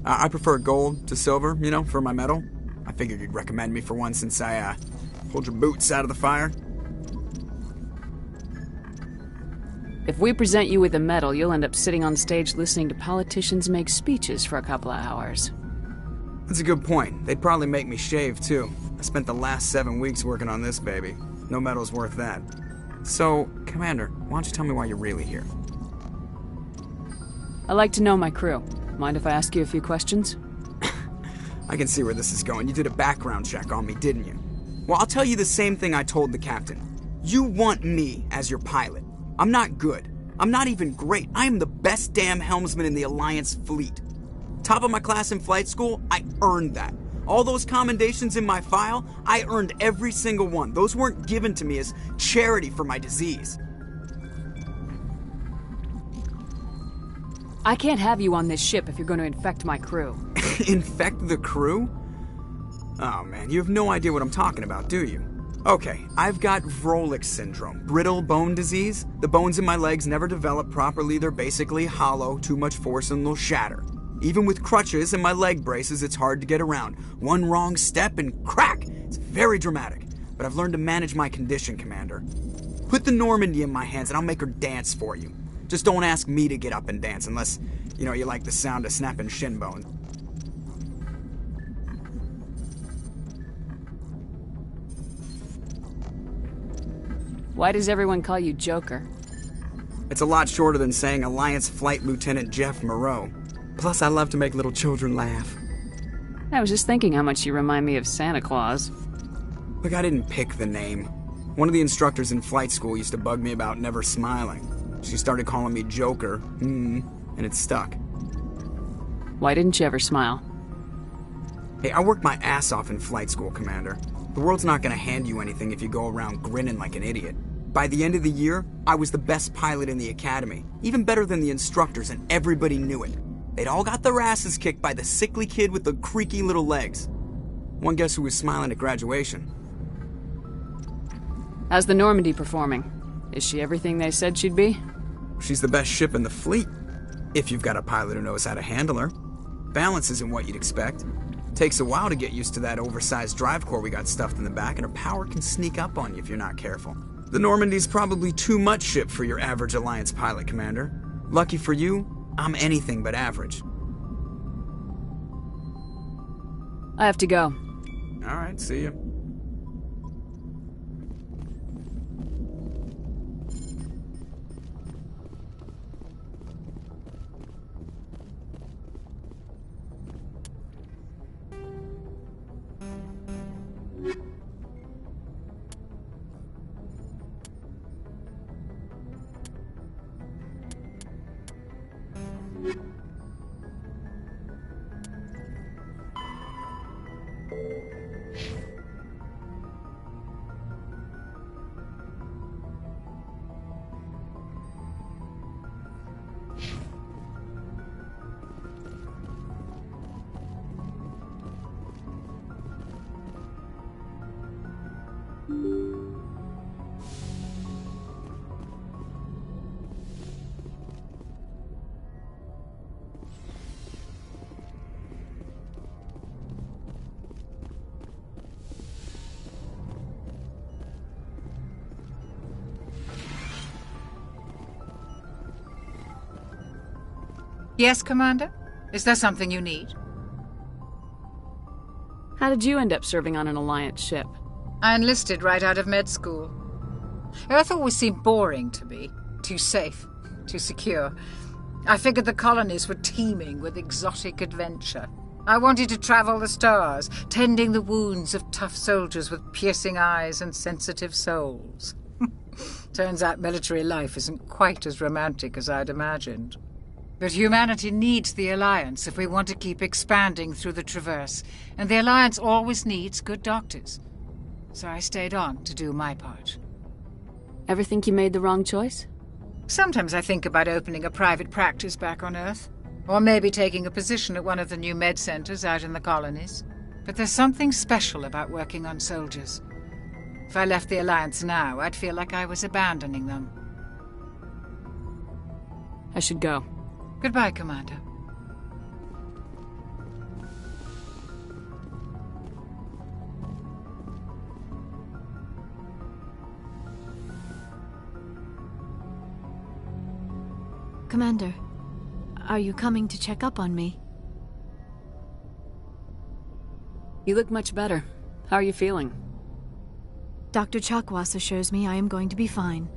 I prefer gold to silver, you know, for my medal. I figured you'd recommend me for one since I, pulled your boots out of the fire. If we present you with a medal, you'll end up sitting on stage listening to politicians make speeches for a couple of hours. That's a good point. They'd probably make me shave, too. I spent the last 7 weeks working on this baby. No medal's worth that. So, Commander, why don't you tell me why you're really here? I like to know my crew. Mind if I ask you a few questions? I can see where this is going. You did a background check on me, didn't you? Well, I'll tell you the same thing I told the captain. You want me as your pilot. I'm not good. I'm not even great. I am the best damn helmsman in the Alliance fleet. Top of my class in flight school, I earned that. All those commendations in my file, I earned every single one. Those weren't given to me as charity for my disease. I can't have you on this ship if you're going to infect my crew. Infect the crew? Oh man, you have no idea what I'm talking about, do you? Okay, I've got Vrolik syndrome, brittle bone disease. The bones in my legs never develop properly. They're basically hollow, too much force and they'll shatter. Even with crutches and my leg braces, it's hard to get around. One wrong step and crack! It's very dramatic. But I've learned to manage my condition, Commander. Put the Normandy in my hands and I'll make her dance for you. Just don't ask me to get up and dance unless, you know, you like the sound of snapping shin bones. Why does everyone call you Joker? It's a lot shorter than saying Alliance Flight Lieutenant Jeff Moreau. Plus, I love to make little children laugh. I was just thinking how much you remind me of Santa Claus. Look, I didn't pick the name. One of the instructors in flight school used to bug me about never smiling. She started calling me Joker, and it stuck. Why didn't you ever smile? Hey, I worked my ass off in flight school, Commander. The world's not gonna hand you anything if you go around grinning like an idiot. By the end of the year, I was the best pilot in the academy, even better than the instructors, and everybody knew it. They'd all got their asses kicked by the sickly kid with the creaky little legs. One guess who was smiling at graduation? How's the Normandy performing? Is she everything they said she'd be? She's the best ship in the fleet, if you've got a pilot who knows how to handle her. Balance isn't what you'd expect. Takes a while to get used to that oversized drive core we got stuffed in the back, and her power can sneak up on you if you're not careful. The Normandy's probably too much ship for your average Alliance pilot, Commander. Lucky for you, I'm anything but average. I have to go. All right, see you. Yes, Commander? Is there something you need? How did you end up serving on an Alliance ship? I enlisted right out of med school. Earth always seemed boring to me. Too safe, too secure. I figured the colonies were teeming with exotic adventure. I wanted to travel the stars, tending the wounds of tough soldiers with piercing eyes and sensitive souls. Turns out military life isn't quite as romantic as I'd imagined. But humanity needs the Alliance if we want to keep expanding through the Traverse, and the Alliance always needs good doctors. So I stayed on to do my part. Ever think you made the wrong choice? Sometimes I think about opening a private practice back on Earth, or maybe taking a position at one of the new med centers out in the colonies. But there's something special about working on soldiers. If I left the Alliance now, I'd feel like I was abandoning them. I should go. Goodbye, Commander. Commander, are you coming to check up on me? You look much better. How are you feeling? Dr. Chakwas assures me I am going to be fine.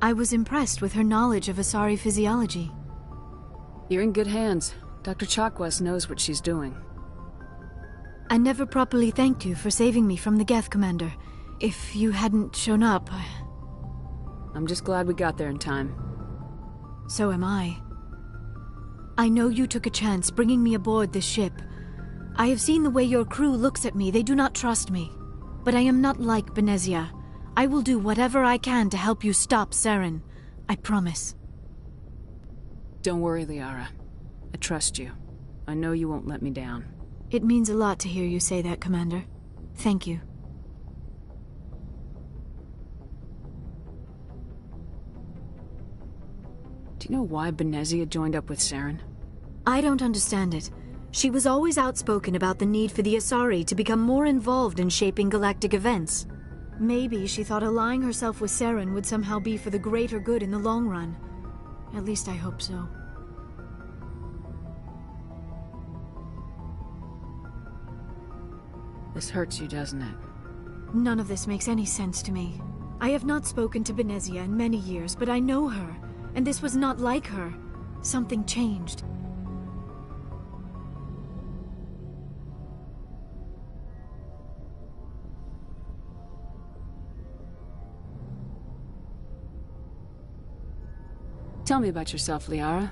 I was impressed with her knowledge of Asari physiology. You're in good hands. Dr. Chakwas knows what she's doing. I never properly thanked you for saving me from the Geth, Commander. If you hadn't shown up... I'm just glad we got there in time. So am I. I know you took a chance bringing me aboard this ship. I have seen the way your crew looks at me. They do not trust me. But I am not like Benezia. I will do whatever I can to help you stop Saren. I promise. Don't worry, Liara. I trust you. I know you won't let me down. It means a lot to hear you say that, Commander. Thank you. Do you know why Benezia joined up with Saren? I don't understand it. She was always outspoken about the need for the Asari to become more involved in shaping galactic events. Maybe she thought allying herself with Saren would somehow be for the greater good in the long run. At least I hope so. This hurts you, doesn't it? None of this makes any sense to me. I have not spoken to Benezia in many years, but I know her, and this was not like her. Something changed. Tell me about yourself, Liara.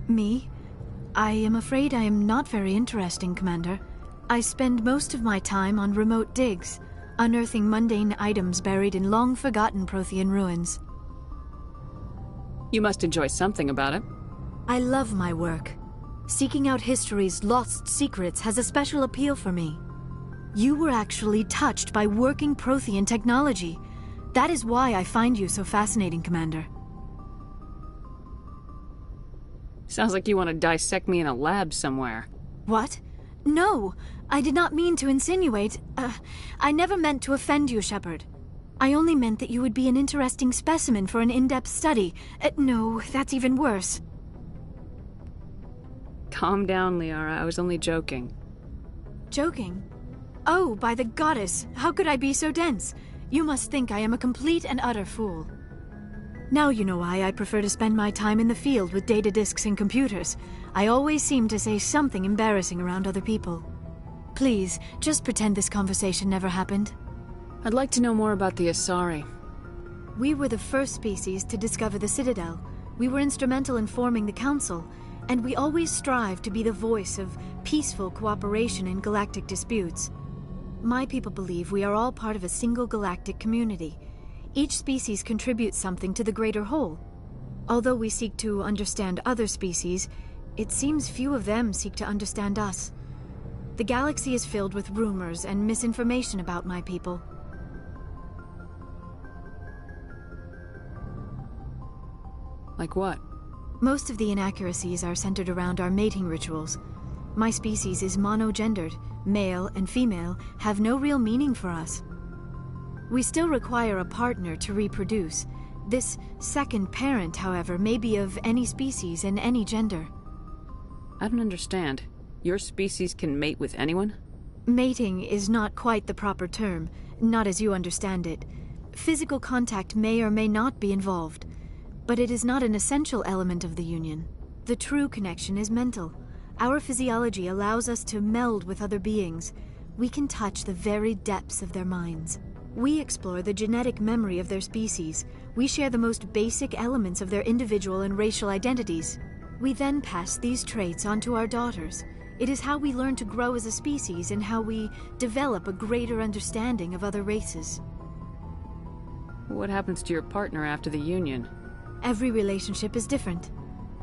Me? I am afraid I am not very interesting, Commander. I spend most of my time on remote digs, unearthing mundane items buried in long-forgotten Prothean ruins. You must enjoy something about it. I love my work. Seeking out history's lost secrets has a special appeal for me. You were actually touched by working Prothean technology. That is why I find you so fascinating, Commander. Sounds like you want to dissect me in a lab somewhere. What? No, I did not mean to insinuate. I never meant to offend you, Shepard. I only meant that you would be an interesting specimen for an in-depth study. No, that's even worse. Calm down, Liara. I was only joking. Joking? Oh, by the goddess, how could I be so dense? You must think I am a complete and utter fool. Now you know why I prefer to spend my time in the field with data disks and computers. I always seem to say something embarrassing around other people. Please, just pretend this conversation never happened. I'd like to know more about the Asari. We were the first species to discover the Citadel. We were instrumental in forming the Council, and we always strive to be the voice of peaceful cooperation in galactic disputes. My people believe we are all part of a single galactic community. Each species contributes something to the greater whole. Although we seek to understand other species, it seems few of them seek to understand us. The galaxy is filled with rumors and misinformation about my people. Like what? Most of the inaccuracies are centered around our mating rituals. My species is monogendered. Male and female have no real meaning for us. We still require a partner to reproduce. This second parent, however, may be of any species and any gender. I don't understand. Your species can mate with anyone? Mating is not quite the proper term, not as you understand it. Physical contact may or may not be involved, but it is not an essential element of the union. The true connection is mental. Our physiology allows us to meld with other beings. We can touch the very depths of their minds. We explore the genetic memory of their species. We share the most basic elements of their individual and racial identities. We then pass these traits on to our daughters. It is how we learn to grow as a species and how we develop a greater understanding of other races. What happens to your partner after the union? Every relationship is different.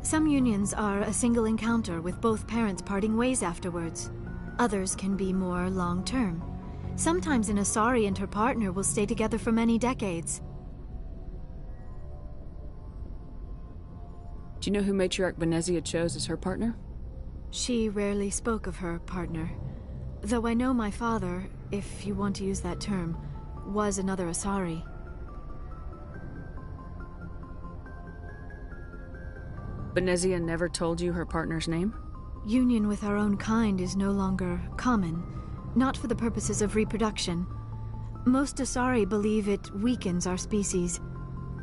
Some unions are a single encounter with both parents parting ways afterwards. Others can be more long-term. Sometimes an Asari and her partner will stay together for many decades. Do you know who Matriarch Benezia chose as her partner? She rarely spoke of her partner. Though I know my father, if you want to use that term, was another Asari. Benezia never told you her partner's name? Union with our own kind is no longer common, not for the purposes of reproduction. Most Asari believe it weakens our species.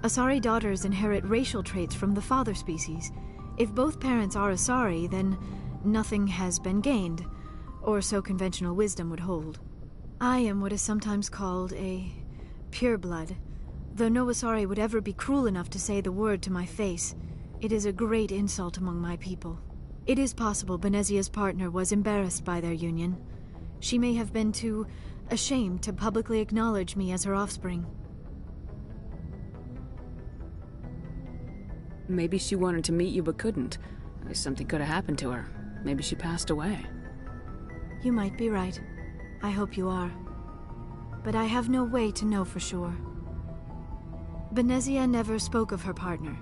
Asari daughters inherit racial traits from the father species. If both parents are Asari, then nothing has been gained, or so conventional wisdom would hold. I am what is sometimes called a pureblood, though no Asari would ever be cruel enough to say the word to my face. It is a great insult among my people. It is possible Benezia's partner was embarrassed by their union. She may have been too ashamed to publicly acknowledge me as her offspring. Maybe she wanted to meet you but couldn't. Something could have happened to her. Maybe she passed away. You might be right. I hope you are. But I have no way to know for sure. Benezia never spoke of her partner.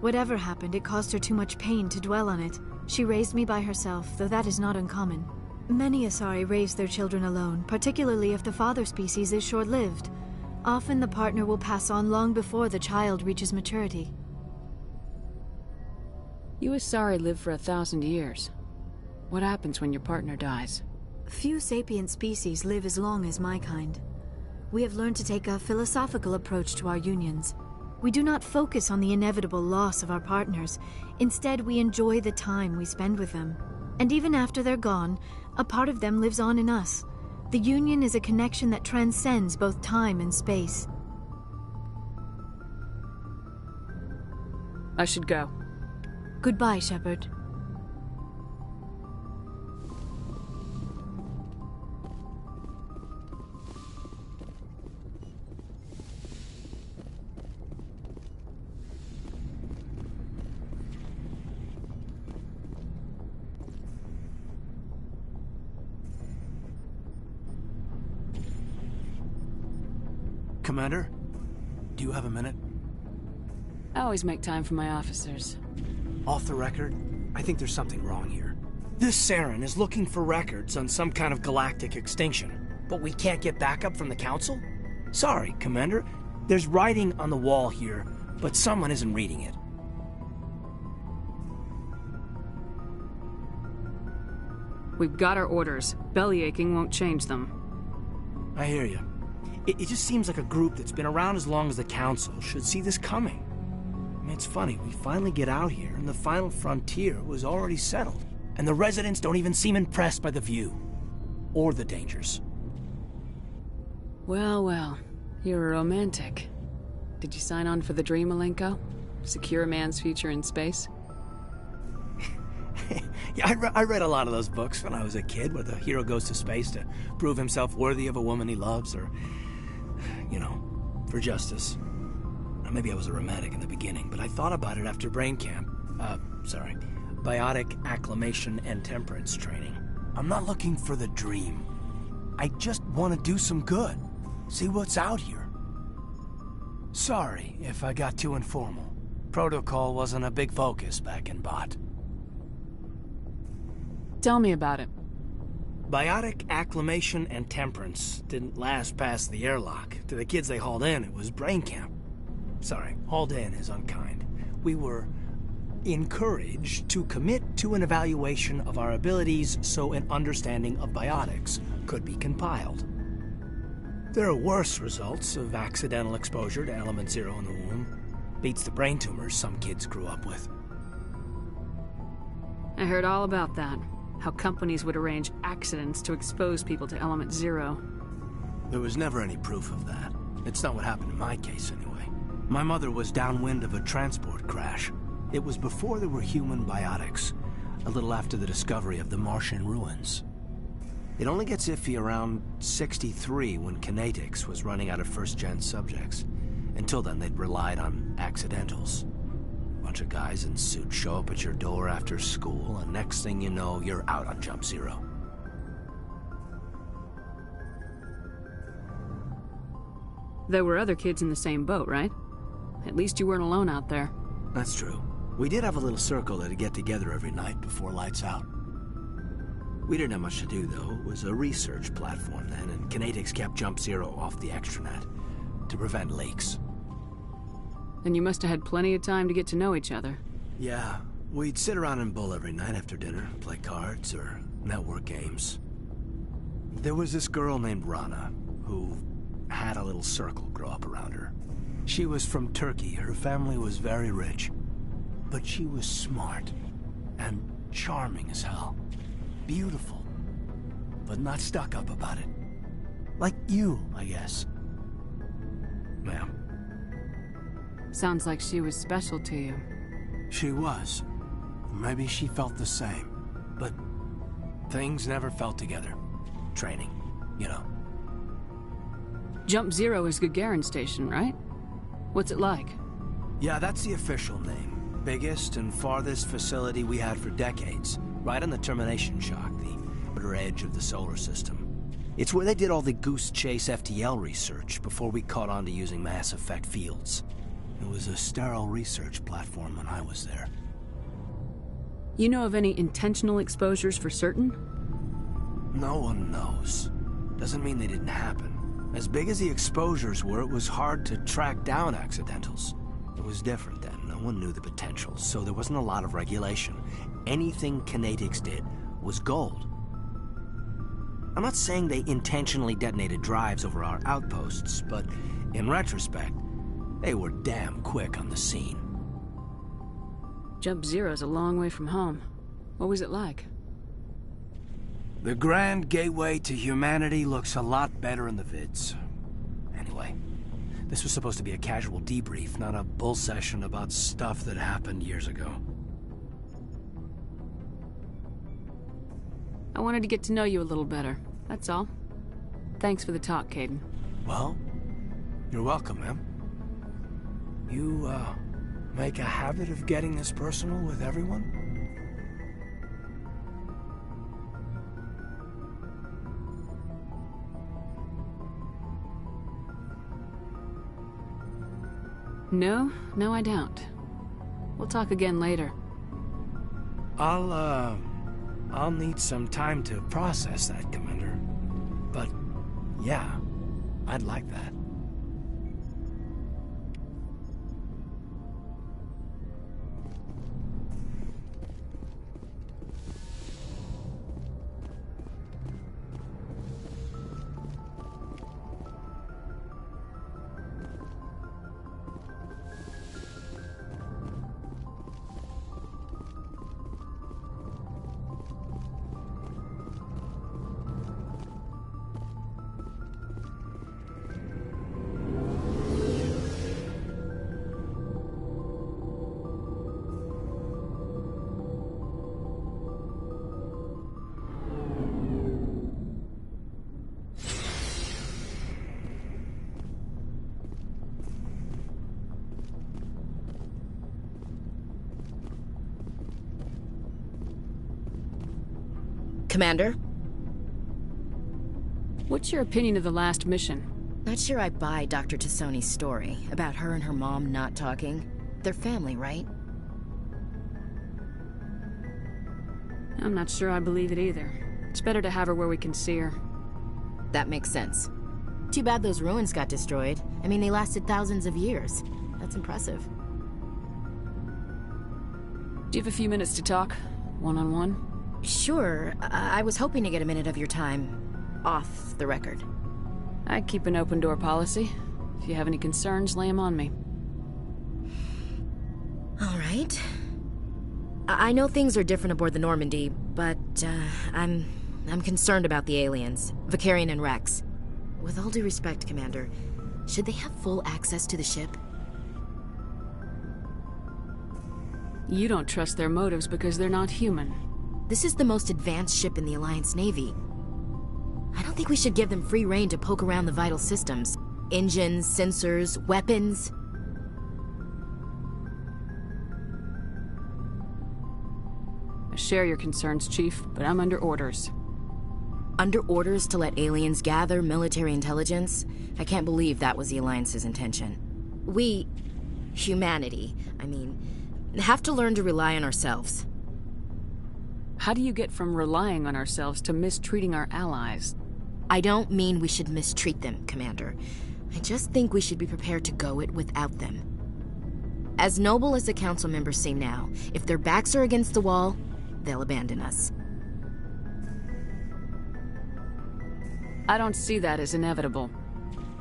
Whatever happened, it caused her too much pain to dwell on it. She raised me by herself, though that is not uncommon. Many Asari raise their children alone, particularly if the father species is short-lived. Often the partner will pass on long before the child reaches maturity. You Asari live for 1,000 years. What happens when your partner dies? Few sapient species live as long as my kind. We have learned to take a philosophical approach to our unions. We do not focus on the inevitable loss of our partners. Instead, we enjoy the time we spend with them. And even after they're gone, a part of them lives on in us. The union is a connection that transcends both time and space. I should go. Goodbye, Shepard. Commander, do you have a minute? I always make time for my officers. Off the record, I think there's something wrong here. This Saren is looking for records on some kind of galactic extinction, but we can't get backup from the Council? Sorry, Commander. There's writing on the wall here, but someone isn't reading it. We've got our orders. Bellyaching won't change them. I hear you. It just seems like a group that's been around as long as the Council should see this coming. I mean, it's funny, we finally get out here, and the final frontier was already settled. And the residents don't even seem impressed by the view. Or the dangers. Well, well. You're a romantic. Did you sign on for the dream, Malenko? Secure a man's future in space? Yeah, I read a lot of those books when I was a kid, where the hero goes to space to prove himself worthy of a woman he loves, or, you know, for justice. Now, maybe I was a romantic in the beginning, but I thought about it after brain camp. Biotic acclimation and temperance training. I'm not looking for the dream. I just want to do some good. See what's out here. Sorry if I got too informal. Protocol wasn't a big focus back in Bot. Tell me about it. Biotic acclimation and temperance didn't last past the airlock. To the kids they hauled in, it was brain camp. Sorry, hauled in is unkind. We were encouraged to commit to an evaluation of our abilities so an understanding of biotics could be compiled. There are worse results of accidental exposure to element 0 in the womb. Beats the brain tumors some kids grew up with. I heard all about that. How companies would arrange accidents to expose people to element 0. There was never any proof of that. It's not what happened in my case, anyway. My mother was downwind of a transport crash. It was before there were human biotics, a little after the discovery of the Martian ruins. It only gets iffy around 63 when Kinetics was running out of first-gen subjects. Until then, they'd relied on accidentals. Bunch of guys in suits show up at your door after school, and next thing you know, you're out on Jump Zero. There were other kids in the same boat, right? At least you weren't alone out there. That's true. We did have a little circle that'd get together every night before lights out. We didn't have much to do, though. It was a research platform then, and Kinetics kept Jump Zero off the extranet to prevent leaks. Then you must have had plenty of time to get to know each other. Yeah, We'd sit around and bull every night after dinner, play cards or network games. There was this girl named Rana, who had a little circle grow up around her. She was from Turkey. Her family was very rich. But she was smart and charming as hell. Beautiful, but not stuck up about it. Like you, I guess. Ma'am. Sounds like she was special to you. She was. Maybe she felt the same. But things never felt together. Training, you know. Jump Zero is Gagarin Station, right? What's it like? Yeah, that's the official name. Biggest and farthest facility we had for decades. Right on the termination shock, the outer edge of the solar system. It's where they did all the Goose Chase FTL research before we caught on to using mass effect fields. It was a sterile research platform when I was there. You know of any intentional exposures for certain? No one knows. Doesn't mean they didn't happen. As big as the exposures were, it was hard to track down accidentals. It was different then. No one knew the potential, so there wasn't a lot of regulation. Anything Kinetics did was gold. I'm not saying they intentionally detonated drives over our outposts, but in retrospect, they were damn quick on the scene. Jump Zero's a long way from home. What was it like? The Grand Gateway to Humanity looks a lot better in the vids. Anyway, this was supposed to be a casual debrief, not a bull session about stuff that happened years ago. I wanted to get to know you a little better, that's all. Thanks for the talk, Caden. Well, you're welcome, ma'am. You, make a habit of getting this personal with everyone? No, I don't. We'll talk again later. I'll need some time to process that, Commander. But, yeah, I'd like that. Commander? What's your opinion of the last mission? Not sure I buy Dr. Tassoni's story about her and her mom not talking. They're family, right? I'm not sure I believe it either. It's better to have her where we can see her. That makes sense. Too bad those ruins got destroyed. I mean, they lasted thousands of years. That's impressive. Do you have a few minutes to talk? One-on-one? Sure. I was hoping to get a minute of your time off the record. I keep an open door policy. If you have any concerns, lay them on me. All right. I know things are different aboard the Normandy, but I'm concerned about the aliens, Vicarian and Rex. With all due respect, Commander, should they have full access to the ship? You don't trust their motives because they're not human. This is the most advanced ship in the Alliance Navy. I don't think we should give them free rein to poke around the vital systems. Engines, sensors, weapons. I share your concerns, Chief, but I'm under orders. Under orders to let aliens gather military intelligence? I can't believe that was the Alliance's intention. We, humanity, have to learn to rely on ourselves. How do you get from relying on ourselves to mistreating our allies? I don't mean we should mistreat them, Commander. I just think we should be prepared to go it without them. As noble as the council members seem now, if their backs are against the wall, they'll abandon us. I don't see that as inevitable.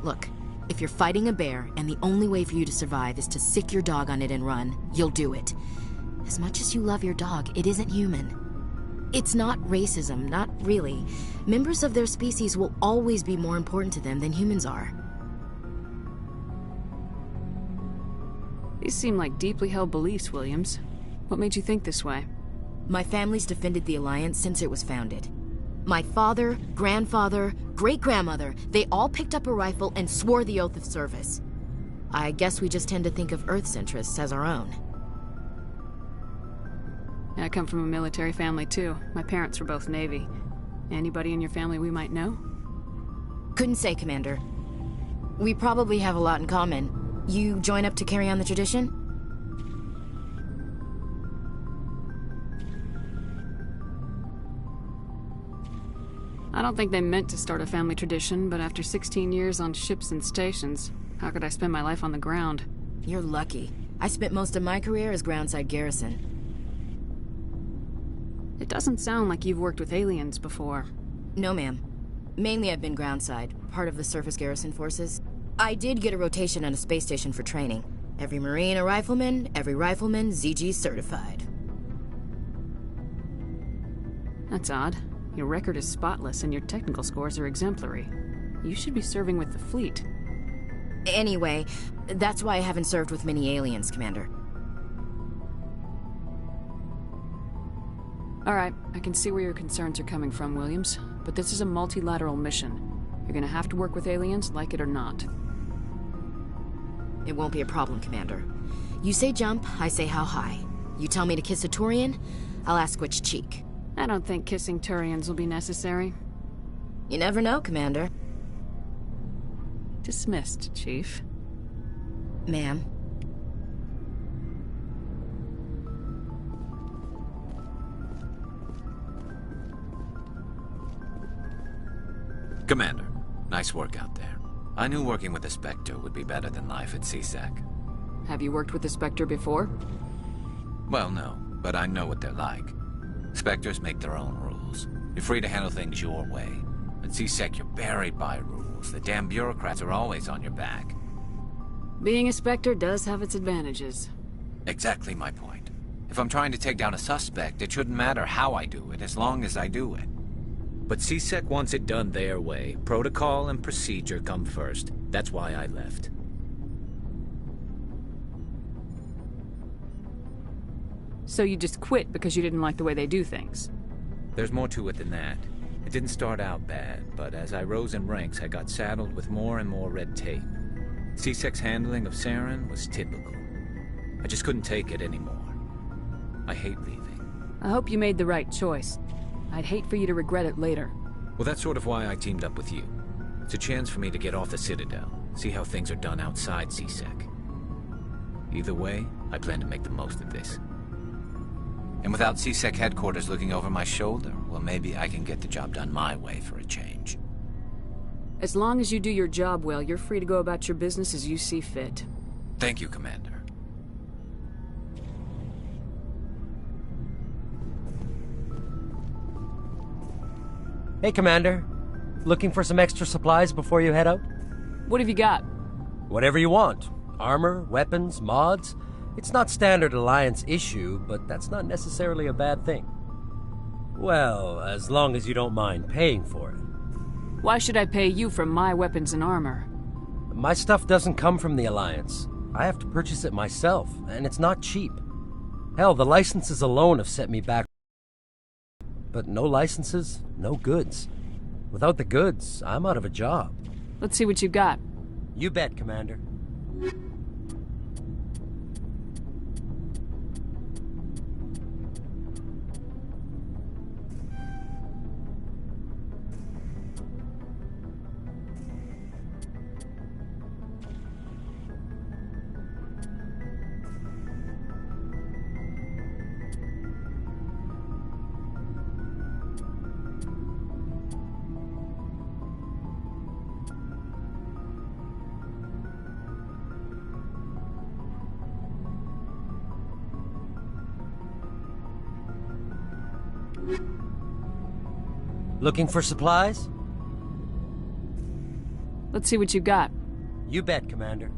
Look, if you're fighting a bear and the only way for you to survive is to sick your dog on it and run, you'll do it. As much as you love your dog, it isn't human. It's not racism, not really. Members of their species will always be more important to them than humans are. These seem like deeply held beliefs, Williams. What made you think this way? My family's defended the Alliance since it was founded. My father, grandfather, great-grandmother, they all picked up a rifle and swore the oath of service. I guess we just tend to think of Earth's interests as our own. I come from a military family, too. My parents were both Navy. Anybody in your family we might know? Couldn't say, Commander. We probably have a lot in common. You join up to carry on the tradition? I don't think they meant to start a family tradition, but after 16 years on ships and stations, how could I spend my life on the ground? You're lucky. I spent most of my career as groundside garrison. It doesn't sound like you've worked with aliens before. No, ma'am. Mainly I've been groundside, part of the surface garrison forces. I did get a rotation on a space station for training. Every Marine a rifleman, every rifleman ZG certified. That's odd. Your record is spotless and your technical scores are exemplary. You should be serving with the fleet. Anyway, that's why I haven't served with many aliens, Commander. Alright, I can see where your concerns are coming from, Williams. But this is a multilateral mission. You're gonna have to work with aliens, like it or not. It won't be a problem, Commander. You say jump, I say how high. You tell me to kiss a Turian, I'll ask which cheek. I don't think kissing Turians will be necessary. You never know, Commander. Dismissed, Chief. Ma'am. Commander, nice work out there. I knew working with the Spectre would be better than life at CSEC. Have you worked with the Spectre before? Well, no, but I know what they're like. Spectres make their own rules. You're free to handle things your way. At CSEC, you're buried by rules. The damn bureaucrats are always on your back. Being a Spectre does have its advantages. Exactly my point. If I'm trying to take down a suspect, it shouldn't matter how I do it, as long as I do it. But CSEC wants it done their way. Protocol and procedure come first. That's why I left. So you just quit because you didn't like the way they do things? There's more to it than that. It didn't start out bad, but as I rose in ranks, I got saddled with more and more red tape. CSEC's handling of Saren was typical. I just couldn't take it anymore. I hate leaving. I hope you made the right choice. I'd hate for you to regret it later. Well, that's sort of why I teamed up with you. It's a chance for me to get off the Citadel, see how things are done outside CSEC. Either way, I plan to make the most of this. And without CSEC headquarters looking over my shoulder, well, maybe I can get the job done my way for a change. As long as you do your job well, you're free to go about your business as you see fit. Thank you, Commander. Hey, Commander. Looking for some extra supplies before you head out? What have you got? Whatever you want. Armor, weapons, mods. It's not standard Alliance issue, but that's not necessarily a bad thing. Well, as long as you don't mind paying for it. Why should I pay you for my weapons and armor? My stuff doesn't come from the Alliance. I have to purchase it myself, and it's not cheap. Hell, the licenses alone have set me back. But no licenses, no goods. Without the goods, I'm out of a job. Let's see what you got. You bet, Commander. Looking for supplies? Let's see what you got. You bet, Commander.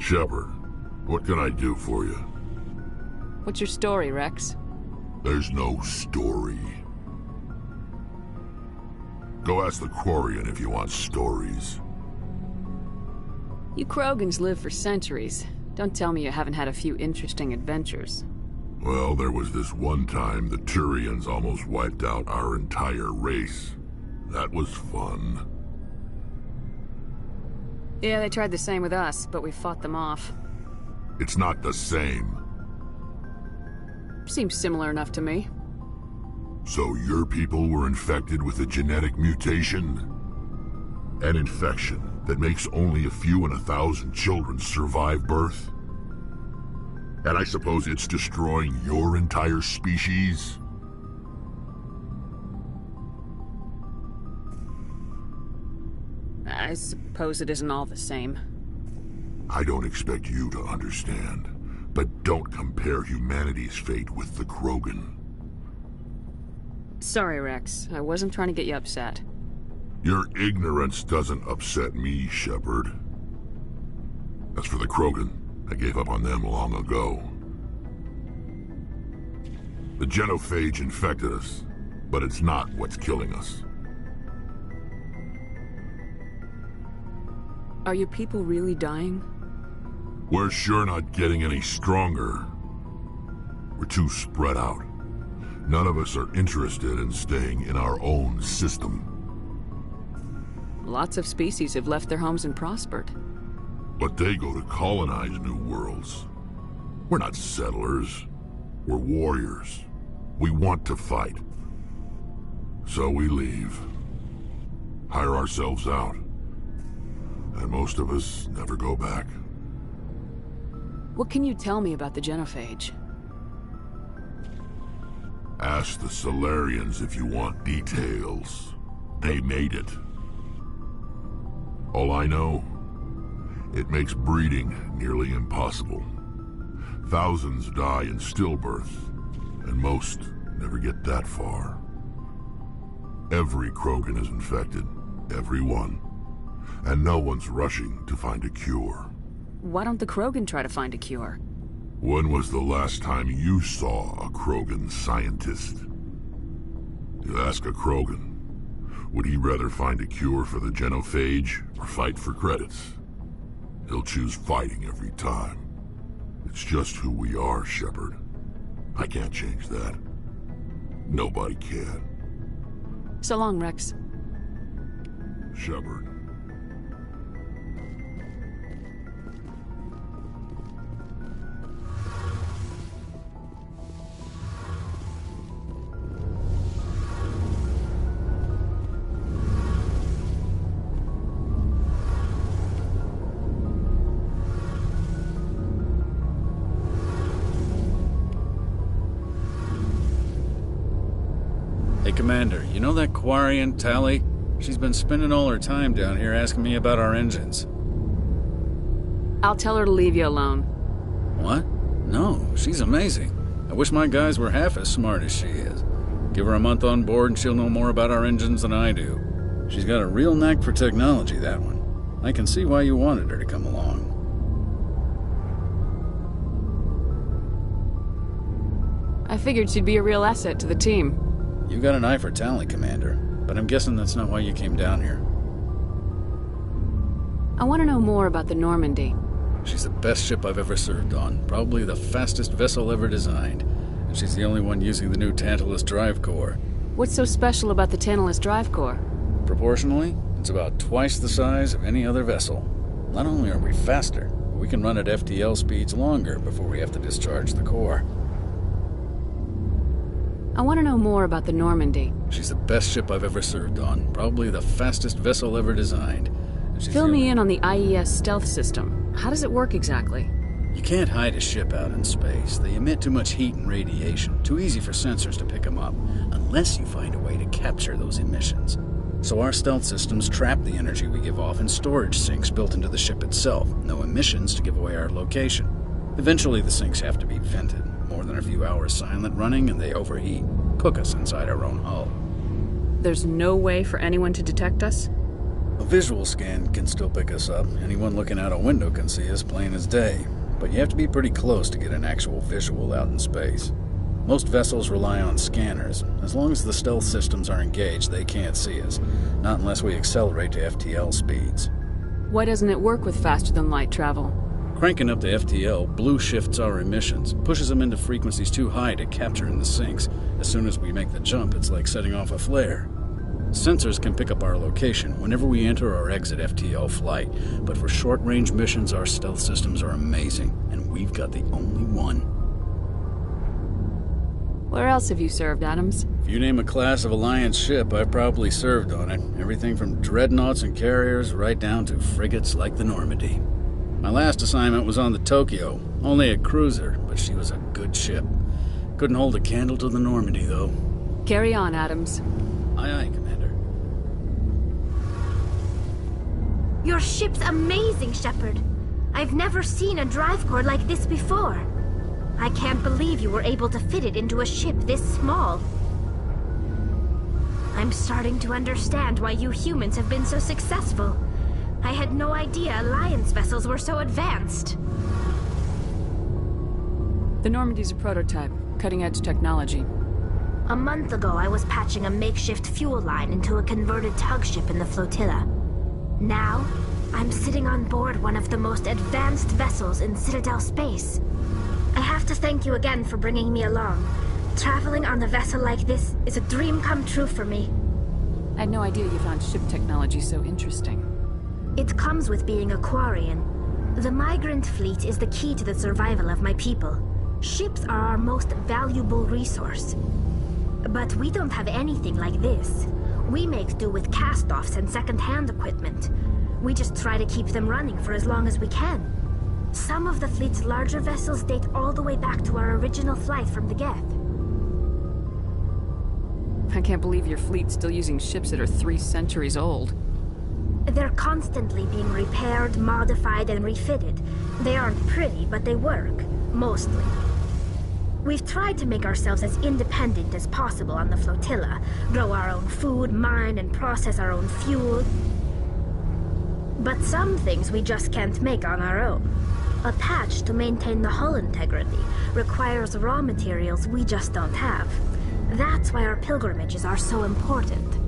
Shepard, what can I do for you? What's your story, Rex? There's no story. Go ask the Quarian if you want stories. You Krogans live for centuries. Don't tell me you haven't had a few interesting adventures. Well, there was this one time the Turians almost wiped out our entire race. That was fun. Yeah, they tried the same with us, but we fought them off. It's not the same. Seems similar enough to me. So your people were infected with a genetic mutation? An infection that makes only a few in 1,000 children survive birth? And I suppose it's destroying your entire species? I suppose it isn't all the same. I don't expect you to understand, but don't compare humanity's fate with the Krogan. Sorry, Rex. I wasn't trying to get you upset. Your ignorance doesn't upset me, Shepard. As for the Krogan, I gave up on them long ago. The genophage infected us, but it's not what's killing us. Are your people really dying? We're sure not getting any stronger. We're too spread out. None of us are interested in staying in our own system. Lots of species have left their homes and prospered. But they go to colonize new worlds. We're not settlers. We're warriors. We want to fight. So we leave. Hire ourselves out. And most of us never go back. What can you tell me about the genophage? Ask the Solarians if you want details. They made it. All I know, it makes breeding nearly impossible. Thousands die in stillbirth, and most never get that far. Every Krogan is infected, every one. And no one's rushing to find a cure. Why don't the Krogan try to find a cure? When was the last time you saw a Krogan scientist? You ask a Krogan, would he rather find a cure for the genophage or fight for credits? He'll choose fighting every time. It's just who we are, Shepard. I can't change that. Nobody can. So long, Rex. Shepard. Hey, Commander, you know that Quarian, Tally? She's been spending all her time down here asking me about our engines. I'll tell her to leave you alone. What? No, she's amazing. I wish my guys were half as smart as she is. Give her a month on board and she'll know more about our engines than I do. She's got a real knack for technology, that one. I can see why you wanted her to come along. I figured she'd be a real asset to the team. You got an eye for talent, Commander, but I'm guessing that's not why you came down here. I want to know more about the Normandy. She's the best ship I've ever served on, probably the fastest vessel ever designed, and she's the only one using the new Tantalus drive core. What's so special about the Tantalus drive core? Proportionally, it's about twice the size of any other vessel. Not only are we faster, but we can run at FTL speeds longer before we have to discharge the core. I want to know more about the Normandy. She's the best ship I've ever served on, probably the fastest vessel ever designed. Fill me in on the IES stealth system. How does it work exactly? You can't hide a ship out in space. They emit too much heat and radiation. Too easy for sensors to pick them up, unless you find a way to capture those emissions. So our stealth systems trap the energy we give off in storage sinks built into the ship itself. No emissions to give away our location. Eventually the sinks have to be vented. More than a few hours silent running and they overheat. Cook us inside our own hull. There's no way for anyone to detect us? A visual scan can still pick us up. Anyone looking out a window can see us plain as day. But you have to be pretty close to get an actual visual out in space. Most vessels rely on scanners. As long as the stealth systems are engaged, they can't see us. Not unless we accelerate to FTL speeds. Why doesn't it work with faster-than-light travel? Cranking up to FTL blue shifts our emissions, pushes them into frequencies too high to capture in the sinks. As soon as we make the jump, it's like setting off a flare. Sensors can pick up our location whenever we enter or exit FTL flight, but for short-range missions, our stealth systems are amazing, and we've got the only one. Where else have you served, Adams? If you name a class of Alliance ship, I've probably served on it. Everything from dreadnoughts and carriers right down to frigates like the Normandy. My last assignment was on the Tokyo, only a cruiser, but she was a good ship. Couldn't hold a candle to the Normandy, though. Carry on, Adams. Aye, aye, Commander. Your ship's amazing, Shepard. I've never seen a drive core like this before. I can't believe you were able to fit it into a ship this small. I'm starting to understand why you humans have been so successful. I had no idea Alliance vessels were so advanced. The Normandy's a prototype, cutting-edge technology. A month ago, I was patching a makeshift fuel line into a converted tug ship in the flotilla. Now, I'm sitting on board one of the most advanced vessels in Citadel space. I have to thank you again for bringing me along. Traveling on a vessel like this is a dream come true for me. I had no idea you found ship technology so interesting. It comes with being a Quarian. The migrant fleet is the key to the survival of my people. Ships are our most valuable resource. But we don't have anything like this. We make do with cast-offs and second-hand equipment. We just try to keep them running for as long as we can. Some of the fleet's larger vessels date all the way back to our original flight from the Geth. I can't believe your fleet's still using ships that are 3 centuries old. They're constantly being repaired, modified, and refitted. They aren't pretty, but they work. Mostly. We've tried to make ourselves as independent as possible on the flotilla. Grow our own food, mine, and process our own fuel. But some things we just can't make on our own. A patch to maintain the hull integrity requires raw materials we just don't have. That's why our pilgrimages are so important.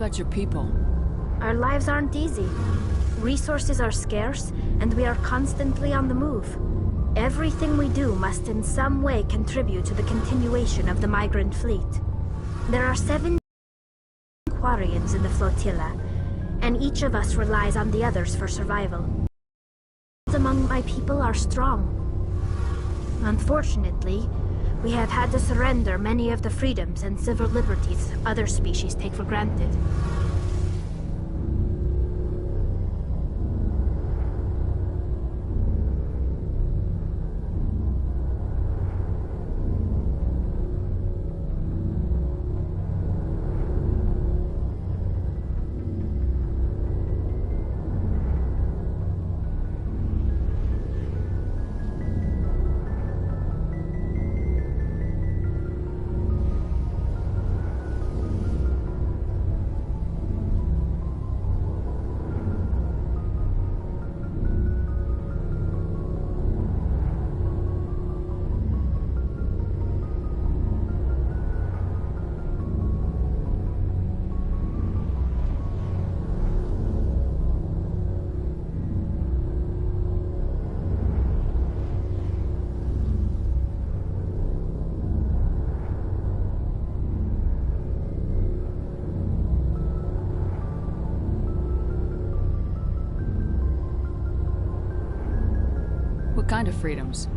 about your people? Our lives aren't easy. Resources are scarce, and we are constantly on the move. Everything we do must in some way contribute to the continuation of the migrant fleet. There are 7 Quarians in the flotilla, and each of us relies on the others for survival. Among my people are strong. Unfortunately, we have had to surrender many of the freedoms and civil liberties other species take for granted. What kind of freedoms?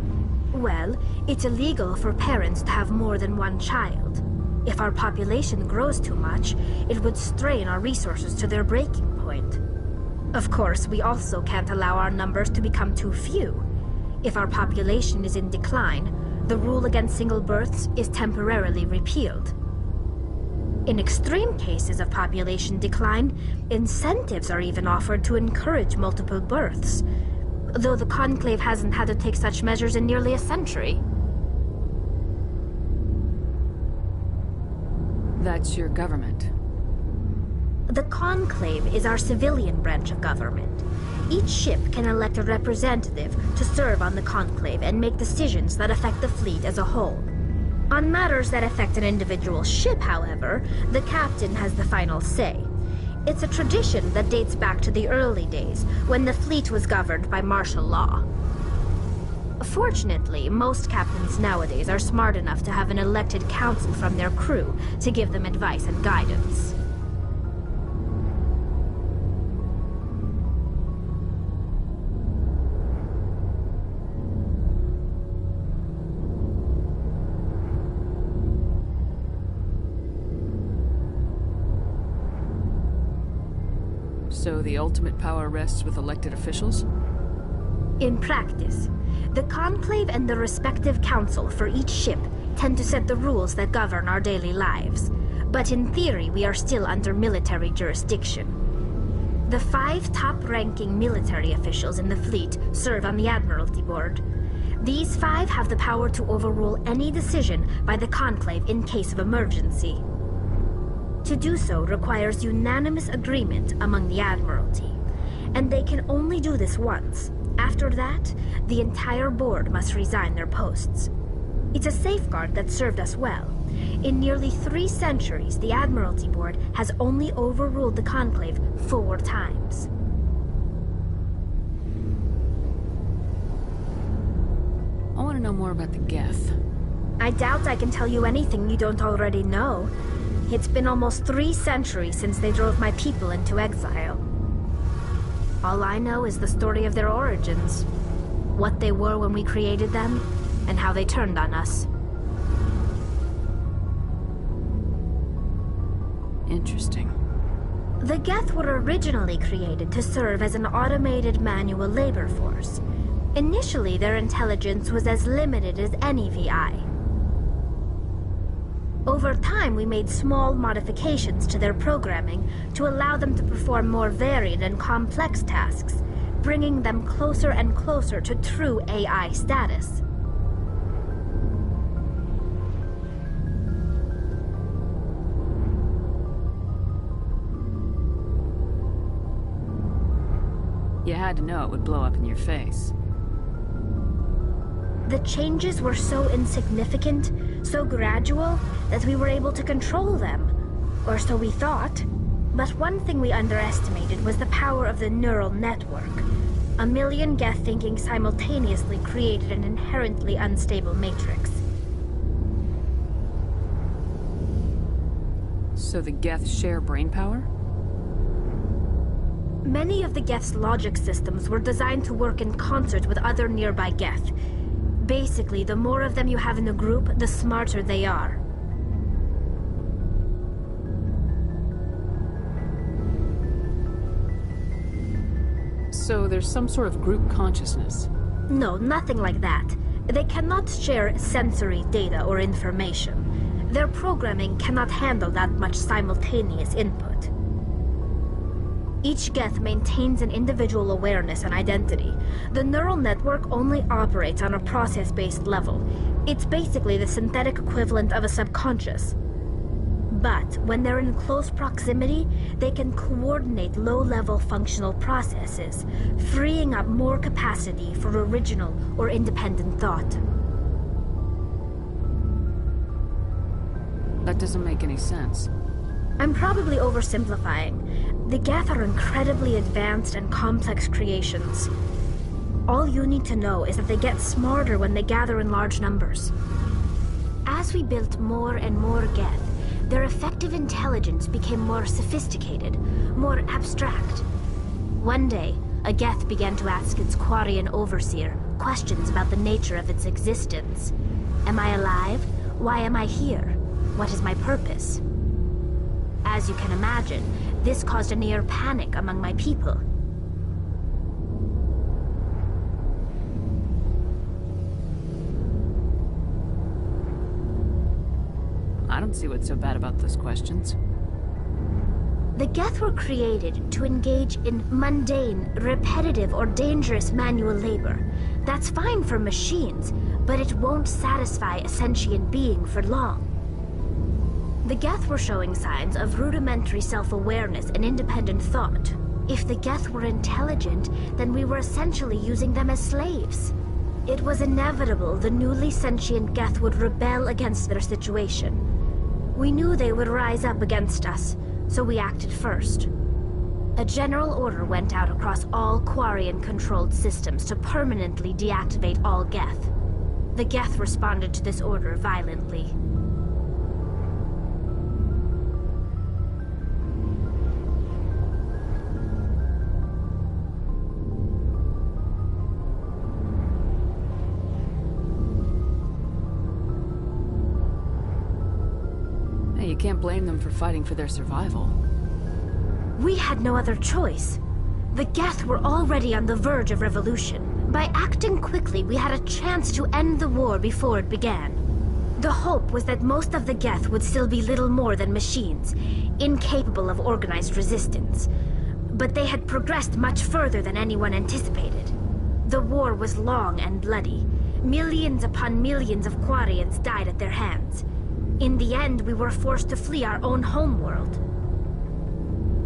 Well, it's illegal for parents to have more than one child. If our population grows too much, it would strain our resources to their breaking point. Of course, we also can't allow our numbers to become too few. If our population is in decline, the rule against single births is temporarily repealed. In extreme cases of population decline, incentives are even offered to encourage multiple births, though the Conclave hasn't had to take such measures in nearly a century. That's your government. The Conclave is our civilian branch of government. Each ship can elect a representative to serve on the Conclave and make decisions that affect the fleet as a whole. On matters that affect an individual ship, however, the captain has the final say. It's a tradition that dates back to the early days, when the fleet was governed by martial law. Fortunately, most captains nowadays are smart enough to have an elected council from their crew to give them advice and guidance. So the ultimate power rests with elected officials? In practice, the Conclave and the respective council for each ship tend to set the rules that govern our daily lives. But in theory, we are still under military jurisdiction. The 5 top-ranking military officials in the fleet serve on the Admiralty Board. These 5 have the power to overrule any decision by the Conclave in case of emergency. To do so requires unanimous agreement among the Admiralty, and they can only do this once. After that, the entire board must resign their posts. It's a safeguard that served us well. In nearly 3 centuries, the Admiralty Board has only overruled the Conclave 4 times. I want to know more about the Geth. I doubt I can tell you anything you don't already know. It's been almost 3 centuries since they drove my people into exile. All I know is the story of their origins, what they were when we created them, and how they turned on us. Interesting. The Geth were originally created to serve as an automated manual labor force. Initially, their intelligence was as limited as any VI. Over time, we made small modifications to their programming to allow them to perform more varied and complex tasks, bringing them closer and closer to true AI status. You had to know it would blow up in your face. The changes were so insignificant, so gradual, that we were able to control them. Or so we thought. But one thing we underestimated was the power of the neural network. A million Geth thinking simultaneously created an inherently unstable matrix. So the Geth share brain power? Many of the Geth's logic systems were designed to work in concert with other nearby Geth. Basically, the more of them you have in a group, the smarter they are. So there's some sort of group consciousness? No, nothing like that. They cannot share sensory data or information. Their programming cannot handle that much simultaneous input. Each Geth maintains an individual awareness and identity. The neural network only operates on a process-based level. It's basically the synthetic equivalent of a subconscious. But when they're in close proximity, they can coordinate low-level functional processes, freeing up more capacity for original or independent thought. That doesn't make any sense. I'm probably oversimplifying. The Geth are incredibly advanced and complex creations. All you need to know is that they get smarter when they gather in large numbers. As we built more and more Geth, their effective intelligence became more sophisticated, more abstract. One day, a Geth began to ask its Quarian overseer questions about the nature of its existence. Am I alive? Why am I here? What is my purpose? As you can imagine, this caused a near panic among my people. I don't see what's so bad about those questions. The Geth were created to engage in mundane, repetitive, or dangerous manual labor. That's fine for machines, but it won't satisfy a sentient being for long. The Geth were showing signs of rudimentary self-awareness and independent thought. If the Geth were intelligent, then we were essentially using them as slaves. It was inevitable the newly sentient Geth would rebel against their situation. We knew they would rise up against us, so we acted first. A general order went out across all Quarian-controlled systems to permanently deactivate all Geth. The Geth responded to this order violently. Hey, you can't blame them for fighting for their survival. We had no other choice. The Geth were already on the verge of revolution. By acting quickly, we had a chance to end the war before it began. The hope was that most of the Geth would still be little more than machines, incapable of organized resistance. But they had progressed much further than anyone anticipated. The war was long and bloody. Millions upon millions of Quarians died at their hands. In the end, we were forced to flee our own homeworld.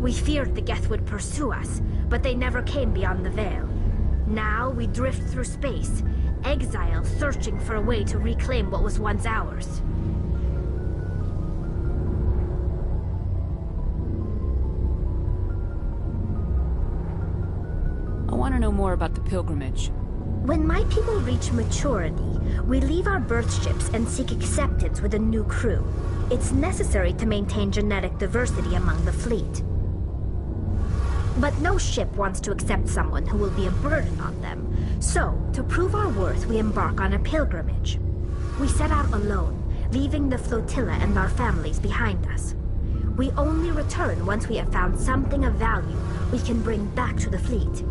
We feared the Geth would pursue us, but they never came beyond the Veil. Now we drift through space, exile searching for a way to reclaim what was once ours. I want to know more about the pilgrimage. When my people reach maturity, we leave our birth ships and seek acceptance with a new crew. It's necessary to maintain genetic diversity among the fleet. But no ship wants to accept someone who will be a burden on them. So, to prove our worth, we embark on a pilgrimage. We set out alone, leaving the flotilla and our families behind us. We only return once we have found something of value we can bring back to the fleet.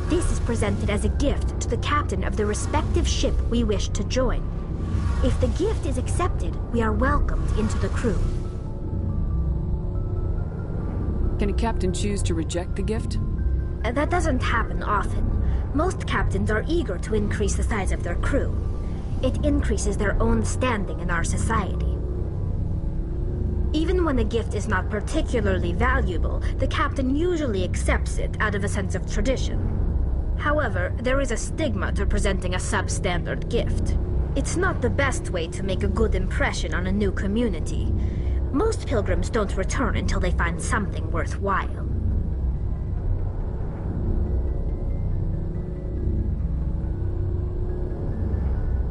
This is presented as a gift to the captain of the respective ship we wish to join. If the gift is accepted, we are welcomed into the crew. Can a captain choose to reject the gift? That doesn't happen often. Most captains are eager to increase the size of their crew. It increases their own standing in our society. Even when a gift is not particularly valuable, the captain usually accepts it out of a sense of tradition. However, there is a stigma to presenting a substandard gift. It's not the best way to make a good impression on a new community. Most pilgrims don't return until they find something worthwhile.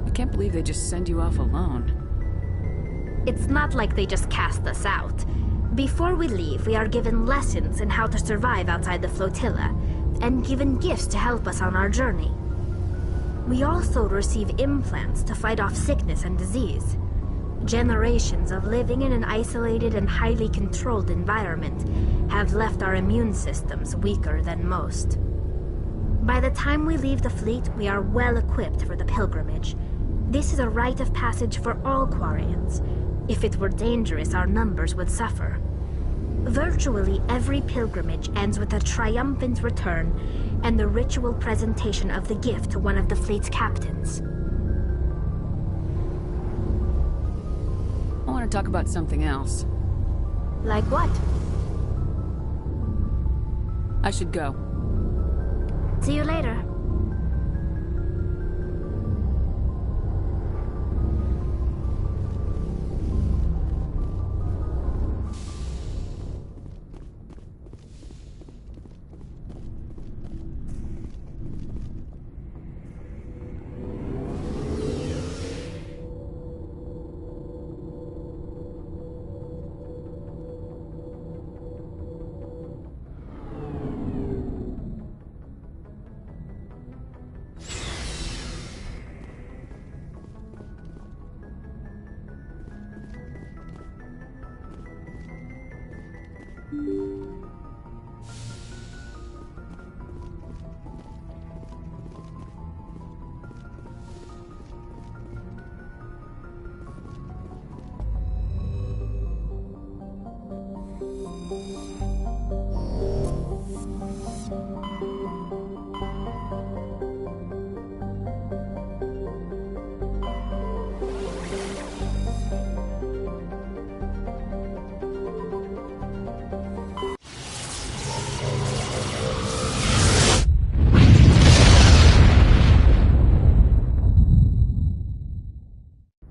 I can't believe they just send you off alone. It's not like they just cast us out. Before we leave, we are given lessons in how to survive outside the flotilla, and given gifts to help us on our journey. We also receive implants to fight off sickness and disease. Generations of living in an isolated and highly controlled environment have left our immune systems weaker than most. By the time we leave the fleet, we are well equipped for the pilgrimage. This is a rite of passage for all Quarians. If it were dangerous, our numbers would suffer. Virtually every pilgrimage ends with a triumphant return and the ritual presentation of the gift to one of the fleet's captains. I want to talk about something else. Like what? I should go. See you later.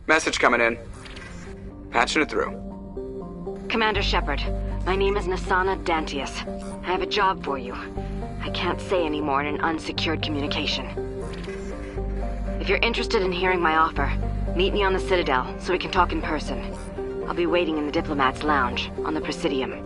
Message coming in. Patching it through. Commander Shepard, my name is Nasana Dantius. I have a job for you. I can't say any more in an unsecured communication. If you're interested in hearing my offer, meet me on the Citadel so we can talk in person. I'll be waiting in the Diplomat's Lounge on the Presidium.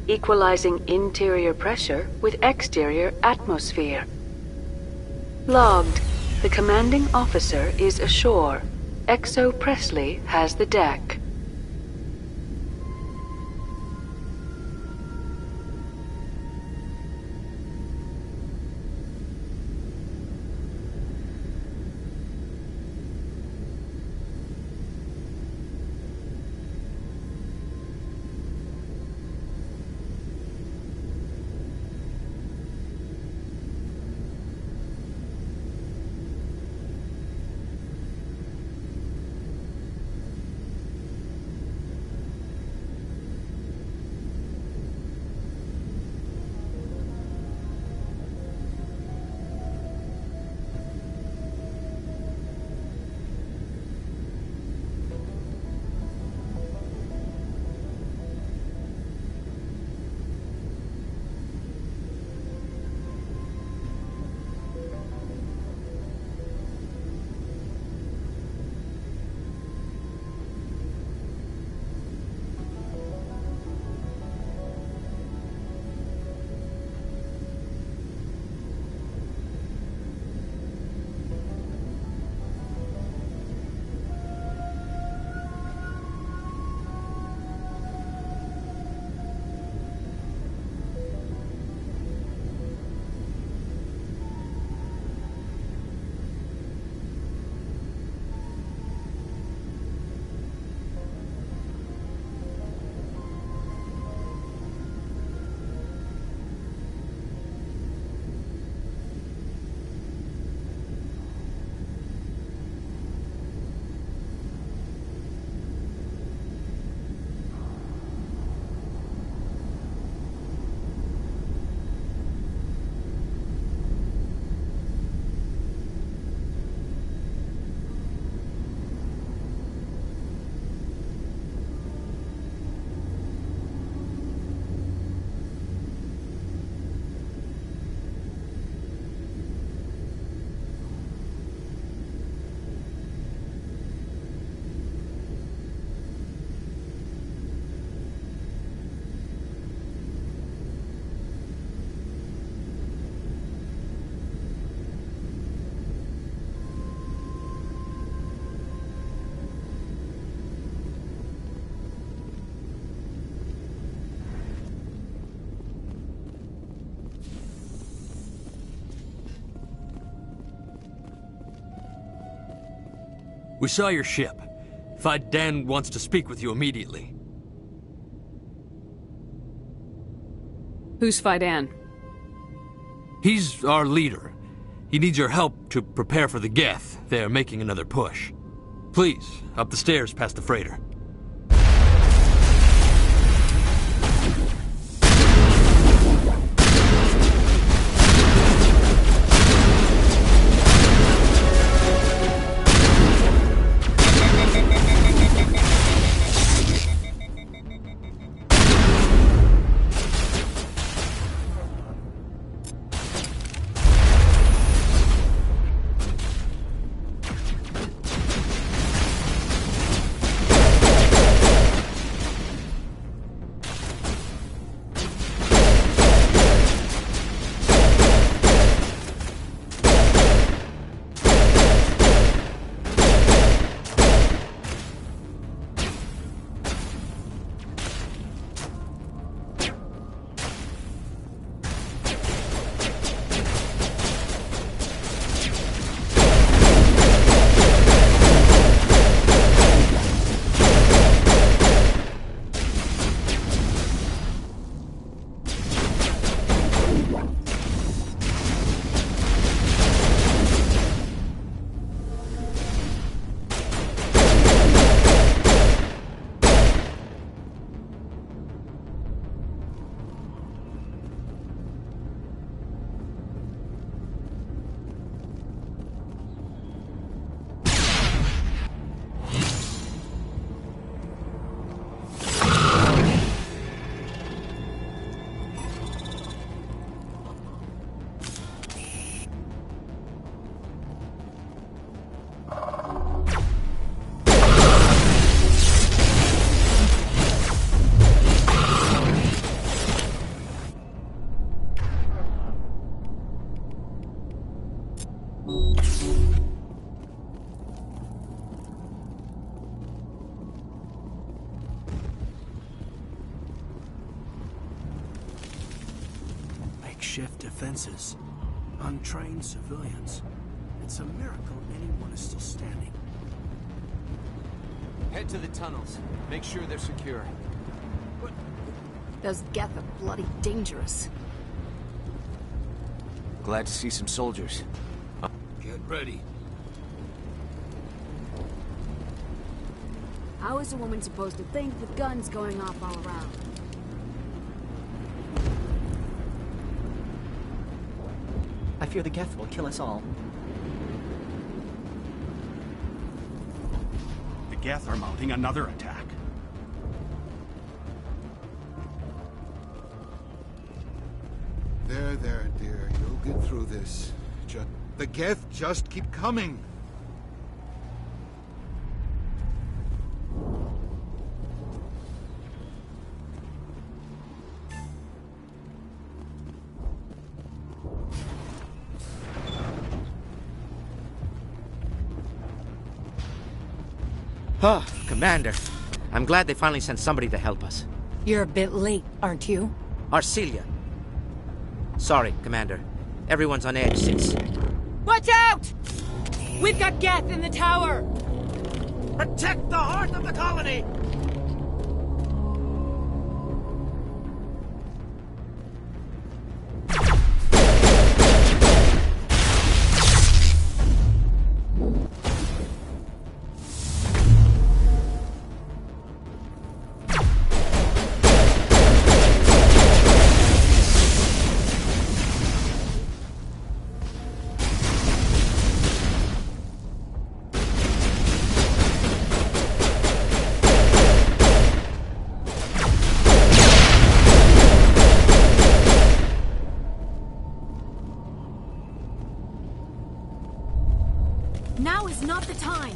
equalizing interior pressure with exterior atmosphere. Logged. The commanding officer is ashore. Exo Presley has the deck. We saw your ship. Dan wants to speak with you immediately. Who's Fidan? He's our leader. He needs your help to prepare for the Geth. They're making another push. Please, up the stairs past the freighter. makeshift defenses. Untrained civilians. It's a miracle anyone is still standing. Head to the tunnels. Make sure they're secure. Those Geth are bloody dangerous. Glad to see some soldiers. Get ready. How is a woman supposed to think with guns going off all around? I fear the Geth will kill us all. The Geth are mounting another attack. There, dear. You'll get through this. The Geth just keep coming. Oh, Commander. I'm glad they finally sent somebody to help us. You're a bit late, aren't you? Arcelia. Sorry, Commander. Everyone's on edge since... Watch out! We've got Geth in the tower! Protect the heart of the colony! Now is not the time!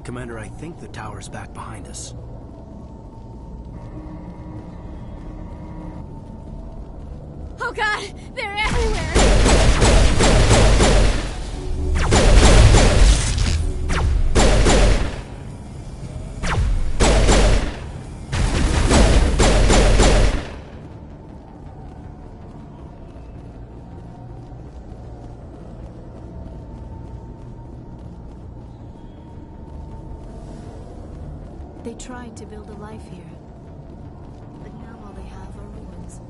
Commander, I think the tower's back behind us. Oh god! They're everywhere! They tried to build a life here, but now all they have are ruins.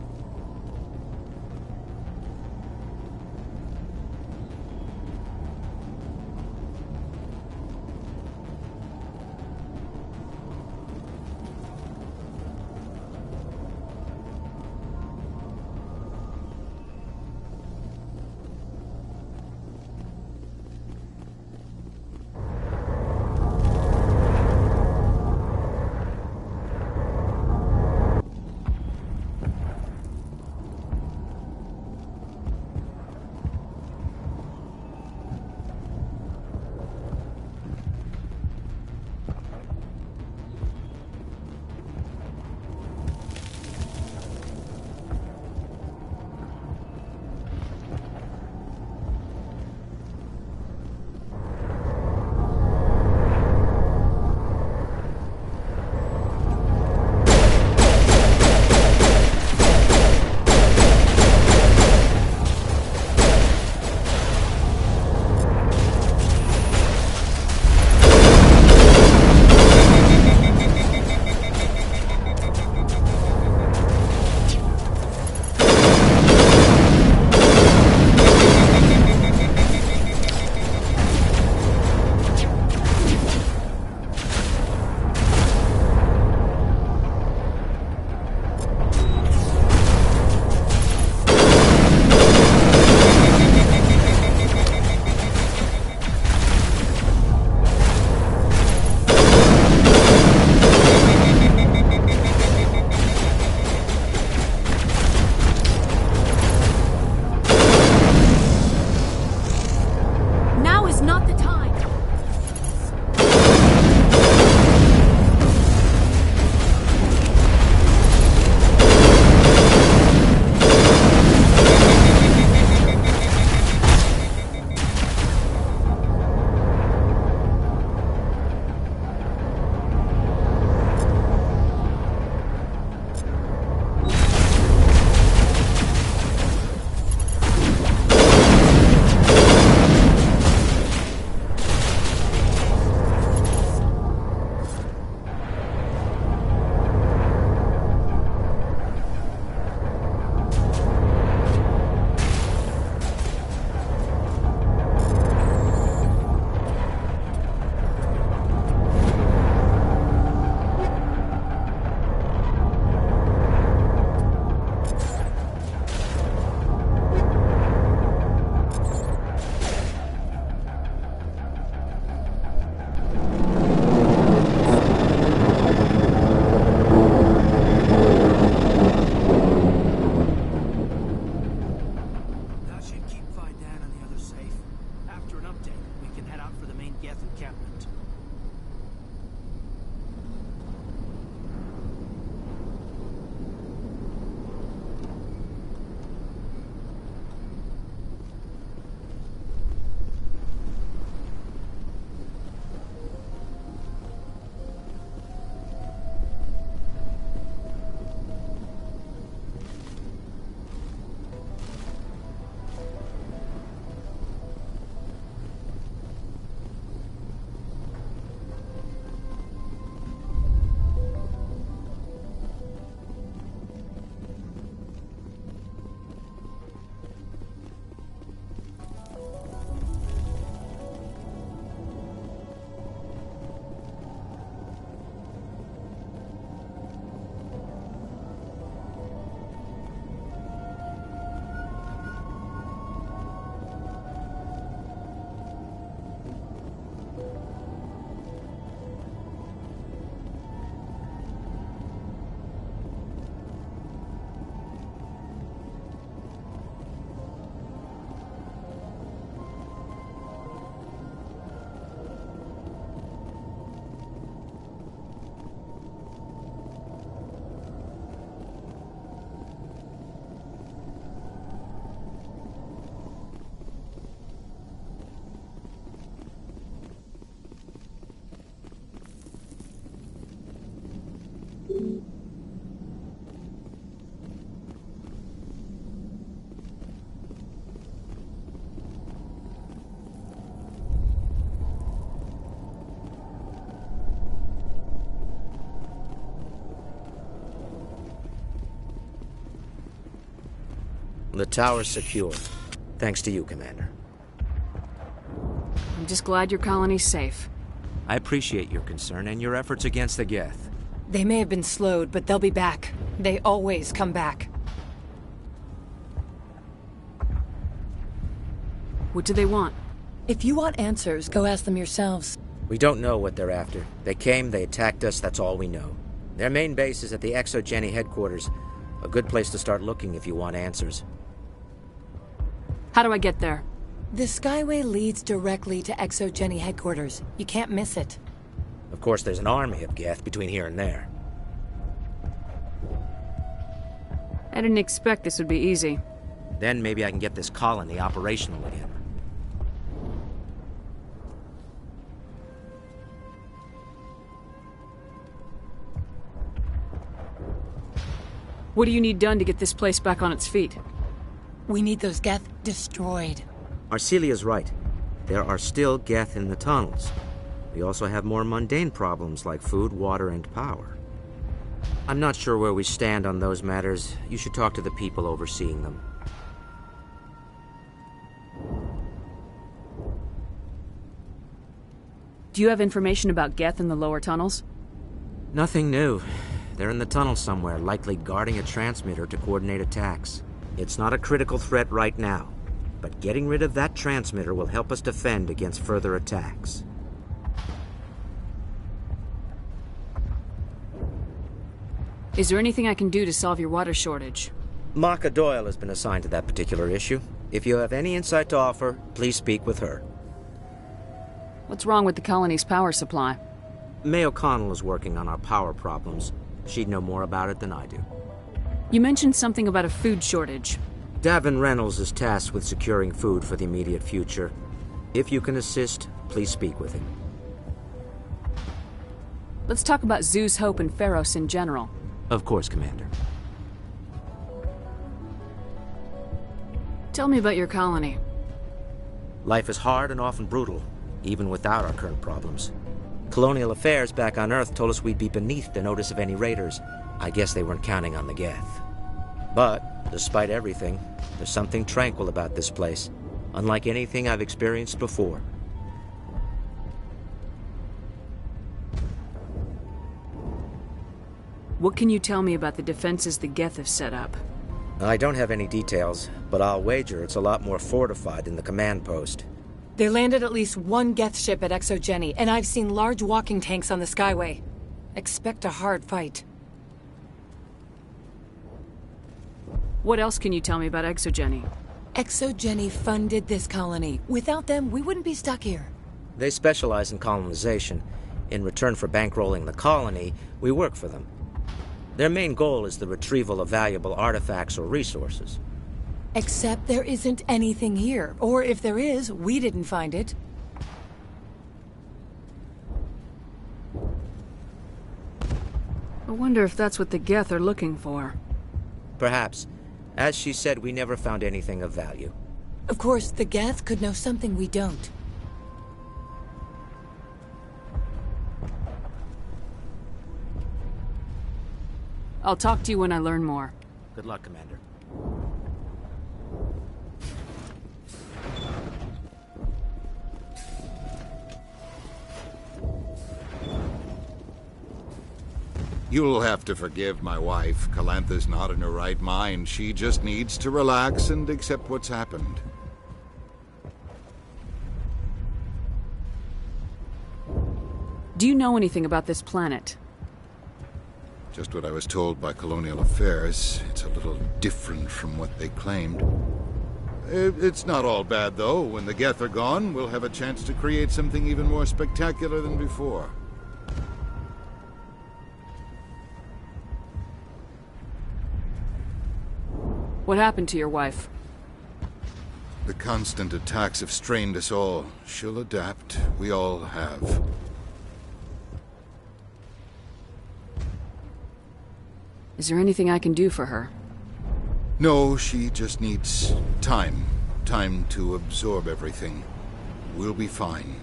The tower's secure. Thanks to you, Commander. I'm just glad your colony's safe. I appreciate your concern and your efforts against the Geth. They may have been slowed, but they'll be back. They always come back. What do they want? If you want answers, go ask them yourselves. We don't know what they're after. They came, they attacked us, that's all we know. Their main base is at the ExoGeni headquarters. A good place to start looking if you want answers. How do I get there? The Skyway leads directly to ExoGeni headquarters. You can't miss it. Of course, there's an army of Geth between here and there. I didn't expect this would be easy. Then maybe I can get this colony operational again. What do you need done to get this place back on its feet? We need those Geth destroyed. Arcelia's right. There are still Geth in the tunnels. We also have more mundane problems like food, water, and power. I'm not sure where we stand on those matters. You should talk to the people overseeing them. Do you have information about Geth in the lower tunnels? Nothing new. They're in the tunnel somewhere, likely guarding a transmitter to coordinate attacks. It's not a critical threat right now, but getting rid of that transmitter will help us defend against further attacks. Is there anything I can do to solve your water shortage? Maka Doyle has been assigned to that particular issue. If you have any insight to offer, please speak with her. What's wrong with the colony's power supply? May O'Connell is working on our power problems. She'd know more about it than I do. You mentioned something about a food shortage. Davin Reynolds is tasked with securing food for the immediate future. If you can assist, please speak with him. Let's talk about Zeus, Hope, and Pharos in general. Of course, Commander. Tell me about your colony. Life is hard and often brutal, even without our current problems. Colonial affairs back on Earth told us we'd be beneath the notice of any raiders. I guess they weren't counting on the Geth. But, despite everything, there's something tranquil about this place, unlike anything I've experienced before. What can you tell me about the defenses the Geth have set up? I don't have any details, but I'll wager it's a lot more fortified than the command post. They landed at least one Geth ship at ExoGeni, and I've seen large walking tanks on the Skyway. Expect a hard fight. What else can you tell me about ExoGeni? ExoGeni funded this colony. Without them, we wouldn't be stuck here. They specialize in colonization. In return for bankrolling the colony, we work for them. Their main goal is the retrieval of valuable artifacts or resources. Except there isn't anything here. Or if there is, we didn't find it. I wonder if that's what the Geth are looking for. Perhaps. As she said, we never found anything of value. Of course, the Geth could know something we don't. I'll talk to you when I learn more. Good luck, Commander. You'll have to forgive my wife. Calantha's not in her right mind. She just needs to relax and accept what's happened. Do you know anything about this planet? Just what I was told by Colonial Affairs. It's a little different from what they claimed. It's not all bad, though. When the Geth are gone, we'll have a chance to create something even more spectacular than before. What happened to your wife? The constant attacks have strained us all. She'll adapt. We all have. Is there anything I can do for her? No, she just needs time. Time to absorb everything. We'll be fine.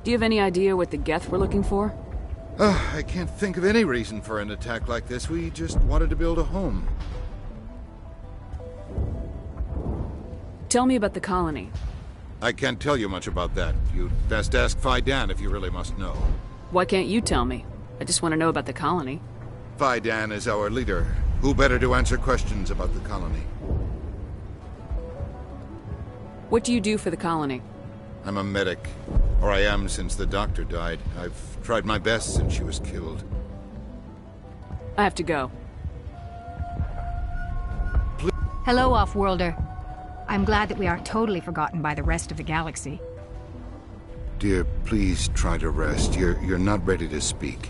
Do you have any idea what the Geth were looking for? I can't think of any reason for an attack like this. We just wanted to build a home. Tell me about the colony. I can't tell you much about that. You'd best ask Phi Dan if you really must know. Why can't you tell me? I just want to know about the colony. Phi Dan is our leader. Who better to answer questions about the colony? What do you do for the colony? I'm a medic. Or I am since the doctor died. I've tried my best since she was killed. I have to go. Hello, Off-Worlder. I'm glad that we aren't totally forgotten by the rest of the galaxy. Dear, please try to rest. You're not ready to speak.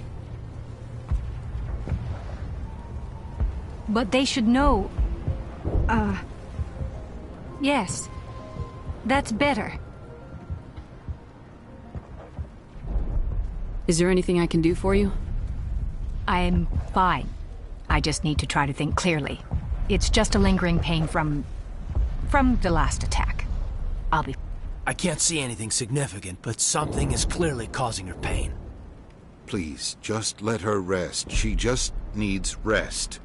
But they should know... Yes. That's better. Is there anything I can do for you? I'm fine. I just need to try to think clearly. It's just a lingering pain from the last attack. I'll be... I can't see anything significant, but something is clearly causing her pain. Please, just let her rest. She just needs rest.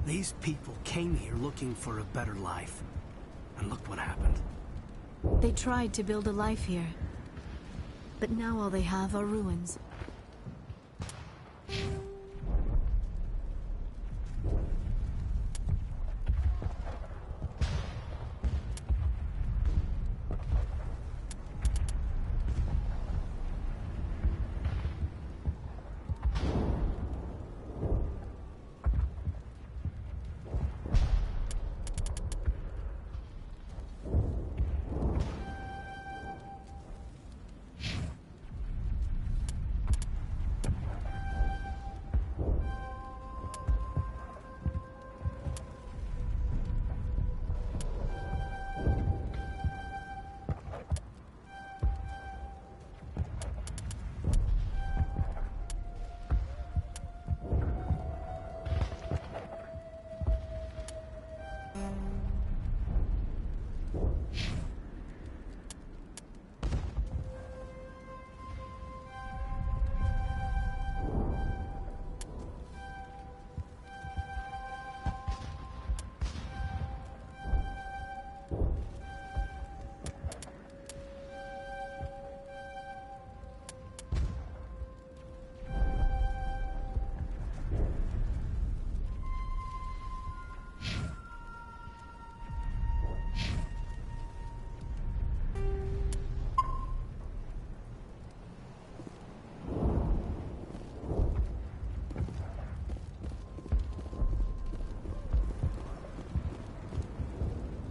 These people came here looking for a better life. And look what happened. They tried to build a life here. But now all they have are ruins.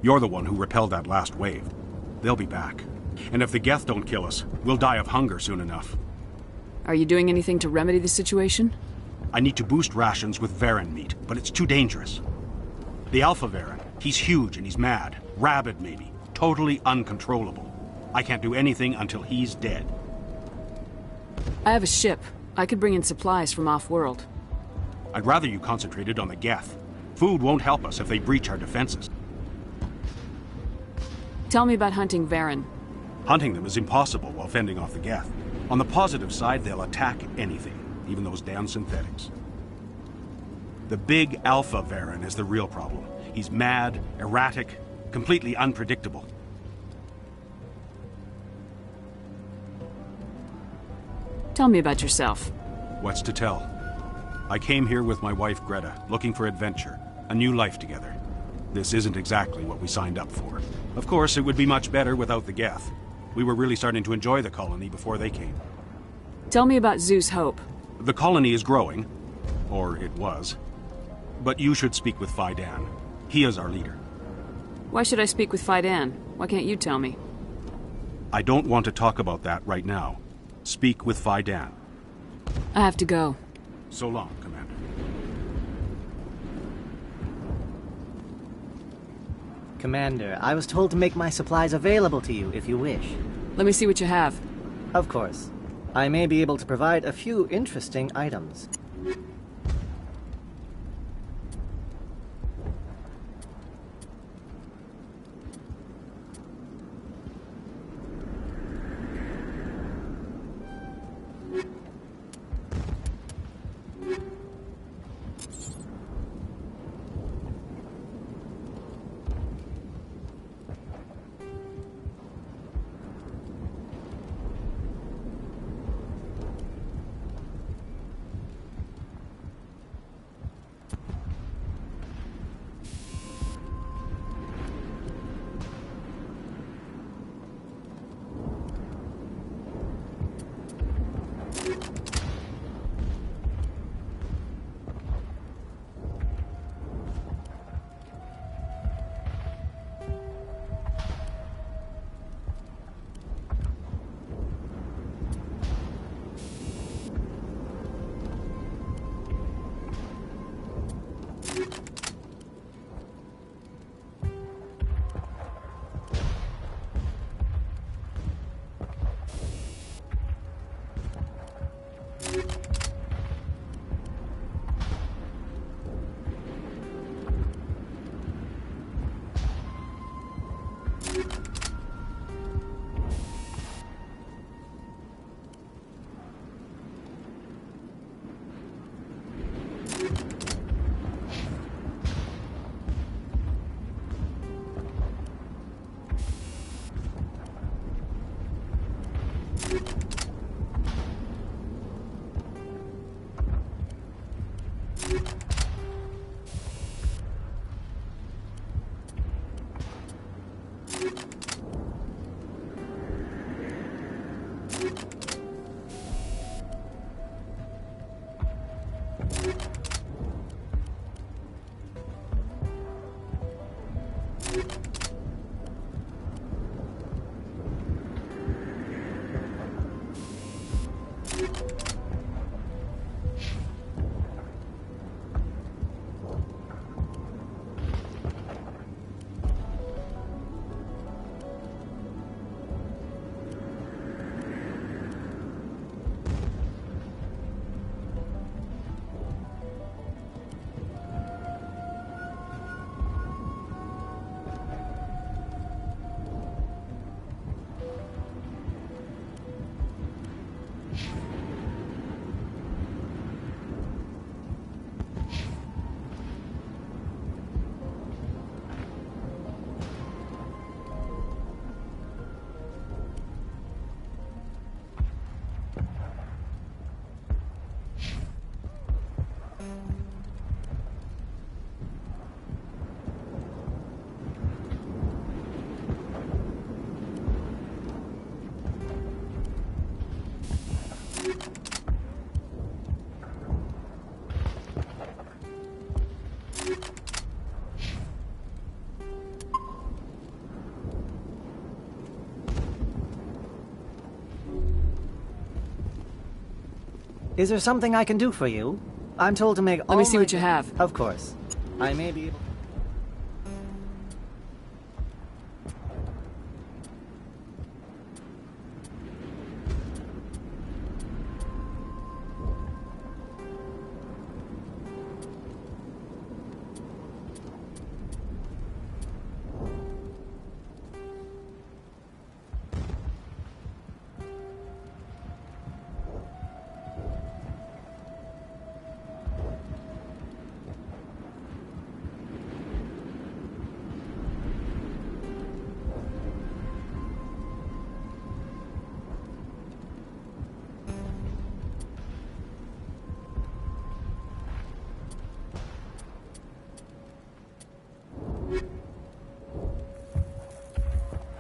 You're the one who repelled that last wave. They'll be back. And if the Geth don't kill us, we'll die of hunger soon enough. Are you doing anything to remedy the situation? I need to boost rations with Varen meat, but it's too dangerous. The Alpha Varen, he's huge and he's mad. Rabid, maybe. Totally uncontrollable. I can't do anything until he's dead. I have a ship. I could bring in supplies from off-world. I'd rather you concentrated on the Geth. Food won't help us if they breach our defenses. Tell me about hunting Varen. Hunting them is impossible while fending off the Geth. On the positive side, they'll attack anything, even those damn synthetics. The big Alpha Varen is the real problem. He's mad, erratic, completely unpredictable. Tell me about yourself. What's to tell? I came here with my wife Greta, looking for adventure, a new life together. This isn't exactly what we signed up for. Of course, it would be much better without the Geth. We were really starting to enjoy the colony before they came. Tell me about Zeus Hope. The colony is growing, or it was. But you should speak with Fidan. He is our leader. Why should I speak with Fidan? Why can't you tell me? I don't want to talk about that right now. Speak with Fidan. I have to go. So long, Commander. Commander, I was told to make my supplies available to you if you wish. Let me see what you have. Of course. I may be able to provide a few interesting items. Is there something I can do for you? I'm told to make all Let me see my- what you have. Of course. I may be able...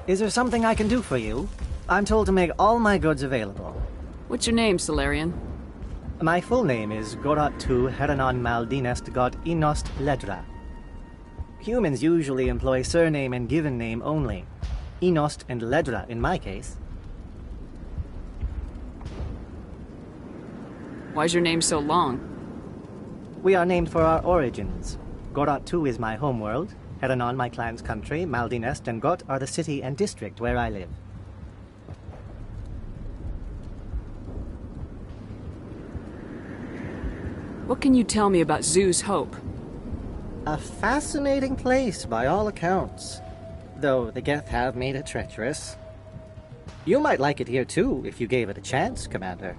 Is there something I can do for you? I'm told to make all my goods available. What's your name, Solarian? My full name is Gorat-tu Heranon Maldinest God Inost Ledra. Humans usually employ surname and given name only. Inost and Ledra in my case. Why's your name so long? We are named for our origins. Gorat-tu is my homeworld, Heranon my clan's country, Maldinest and Got are the city and district where I live. What can you tell me about Zoo's Hope? A fascinating place by all accounts, though the Geth have made it treacherous. You might like it here too if you gave it a chance, Commander.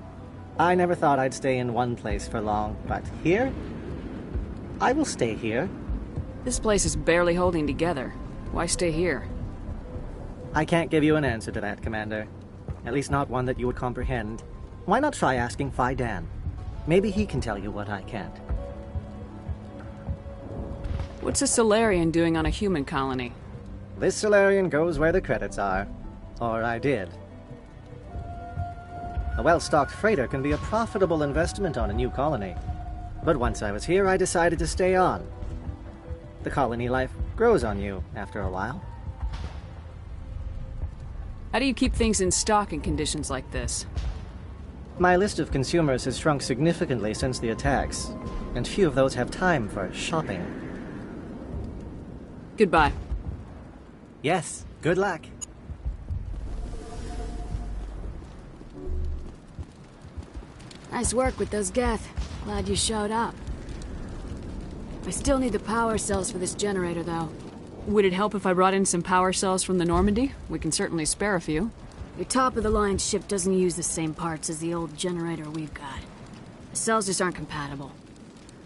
I never thought I'd stay in one place for long, but here? I will stay here. This place is barely holding together. Why stay here? I can't give you an answer to that, Commander. At least not one that you would comprehend. Why not try asking Phi Dan? Maybe he can tell you what I can't. What's a Solarian doing on a human colony? This Solarian goes where the credits are. Or I did. A well-stocked freighter can be a profitable investment on a new colony. But once I was here, I decided to stay on. The colony life grows on you after a while. How do you keep things in stock in conditions like this? My list of consumers has shrunk significantly since the attacks, and few of those have time for shopping. Goodbye. Yes, good luck. Nice work with those Geth. Glad you showed up. I still need the power cells for this generator, though. Would it help if I brought in some power cells from the Normandy? We can certainly spare a few. Your top-of-the-line ship doesn't use the same parts as the old generator we've got. The cells just aren't compatible.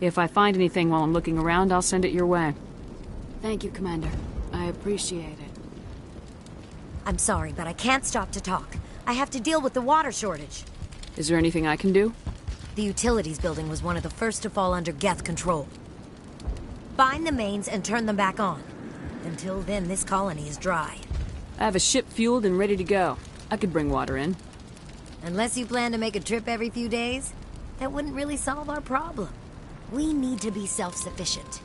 If I find anything while I'm looking around, I'll send it your way. Thank you, Commander. I appreciate it. I'm sorry, but I can't stop to talk. I have to deal with the water shortage. Is there anything I can do? The utilities building was one of the first to fall under Geth control. Find the mains and turn them back on. Until then, this colony is dry. I have a ship fueled and ready to go. I could bring water in. Unless you plan to make a trip every few days, that wouldn't really solve our problem. We need to be self-sufficient.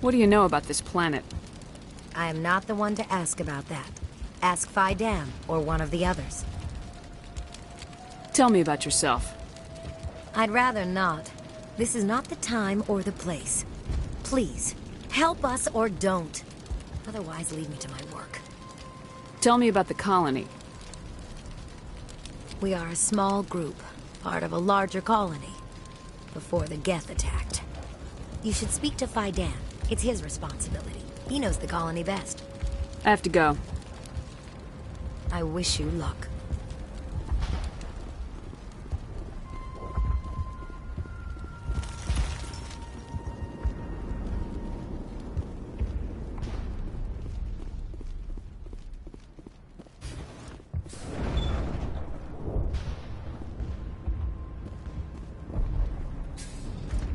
What do you know about this planet? I am not the one to ask about that. Ask Phi Dan or one of the others. Tell me about yourself. I'd rather not. This is not the time or the place. Please, help us or don't. Otherwise, leave me to my work. Tell me about the colony. We are a small group, part of a larger colony, before the Geth attacked. You should speak to Phi Dan. It's his responsibility. He knows the colony best. I have to go. I wish you luck.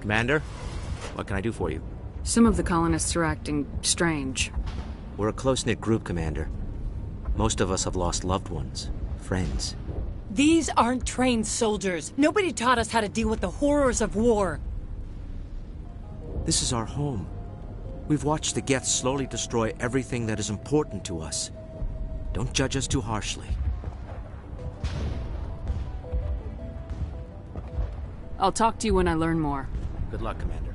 Commander, what can I do for you? Some of the colonists are acting strange. We're a close-knit group, Commander. Most of us have lost loved ones, friends. These aren't trained soldiers. Nobody taught us how to deal with the horrors of war. This is our home. We've watched the Geth slowly destroy everything that is important to us. Don't judge us too harshly. I'll talk to you when I learn more. Good luck, Commander.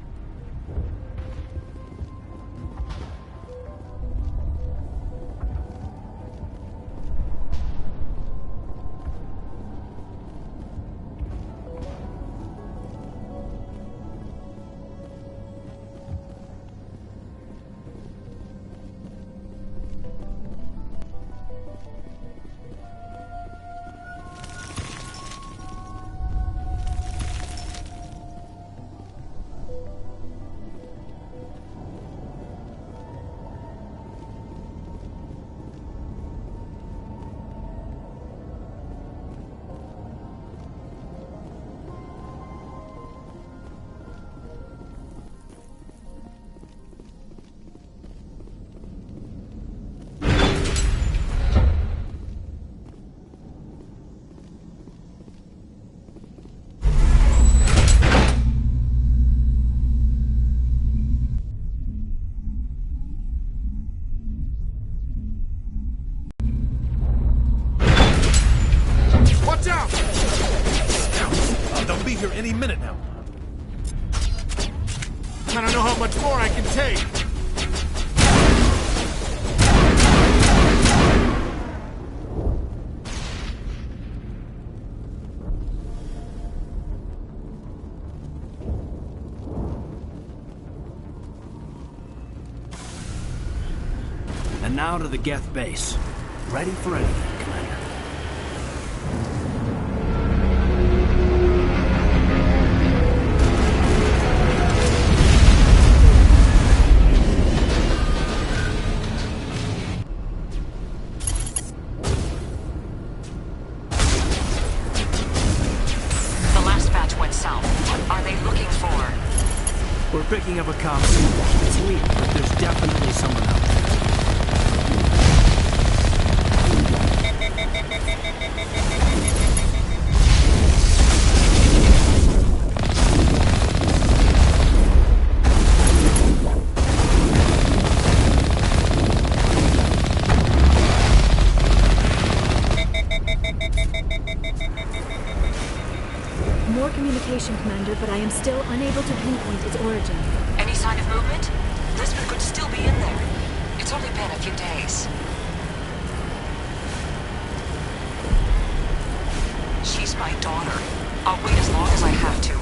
Watch out! They'll be here any minute now. I don't know how much more I can take. And now to the Geth base. Ready for anything, Commander. The last batch went south. What are they looking for? We're picking up a comm signal. It's weak, but there's definitely someone out there. More communication, Commander, but I am still unable to pinpoint its origin. Any sign of movement? Lisbon could still be in there. It's only been a few days. She's my daughter. I'll wait as long as I have to.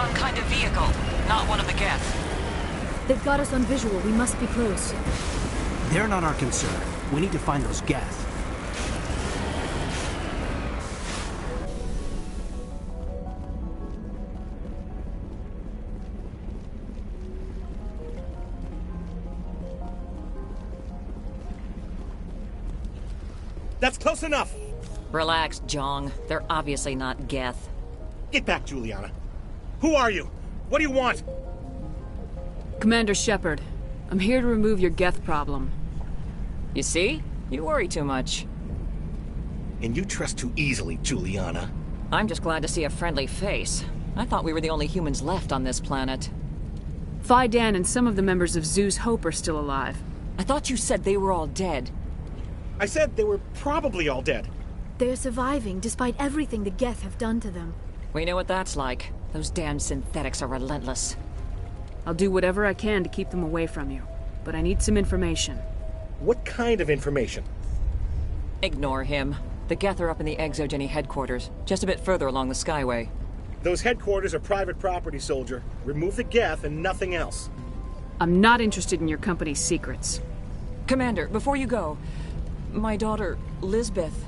Some kind of vehicle, not one of the Geth. They've got us on visual. We must be close. They're not our concern. We need to find those Geth. That's close enough! Relax, Jong. They're obviously not Geth. Get back, Juliana. Who are you? What do you want? Commander Shepard, I'm here to remove your Geth problem. You see? You worry too much. And you trust too easily, Juliana. I'm just glad to see a friendly face. I thought we were the only humans left on this planet. Phi Dan and some of the members of Zoo's Hope are still alive. I thought you said they were all dead. I said they were probably all dead. They're surviving, despite everything the Geth have done to them. We know what that's like. Those damn synthetics are relentless. I'll do whatever I can to keep them away from you, but I need some information. What kind of information? Ignore him. The Geth are up in the Exogeny headquarters, just a bit further along the Skyway. Those headquarters are private property, soldier. Remove the Geth and nothing else. I'm not interested in your company's secrets. Commander, before you go, my daughter, Lisbeth,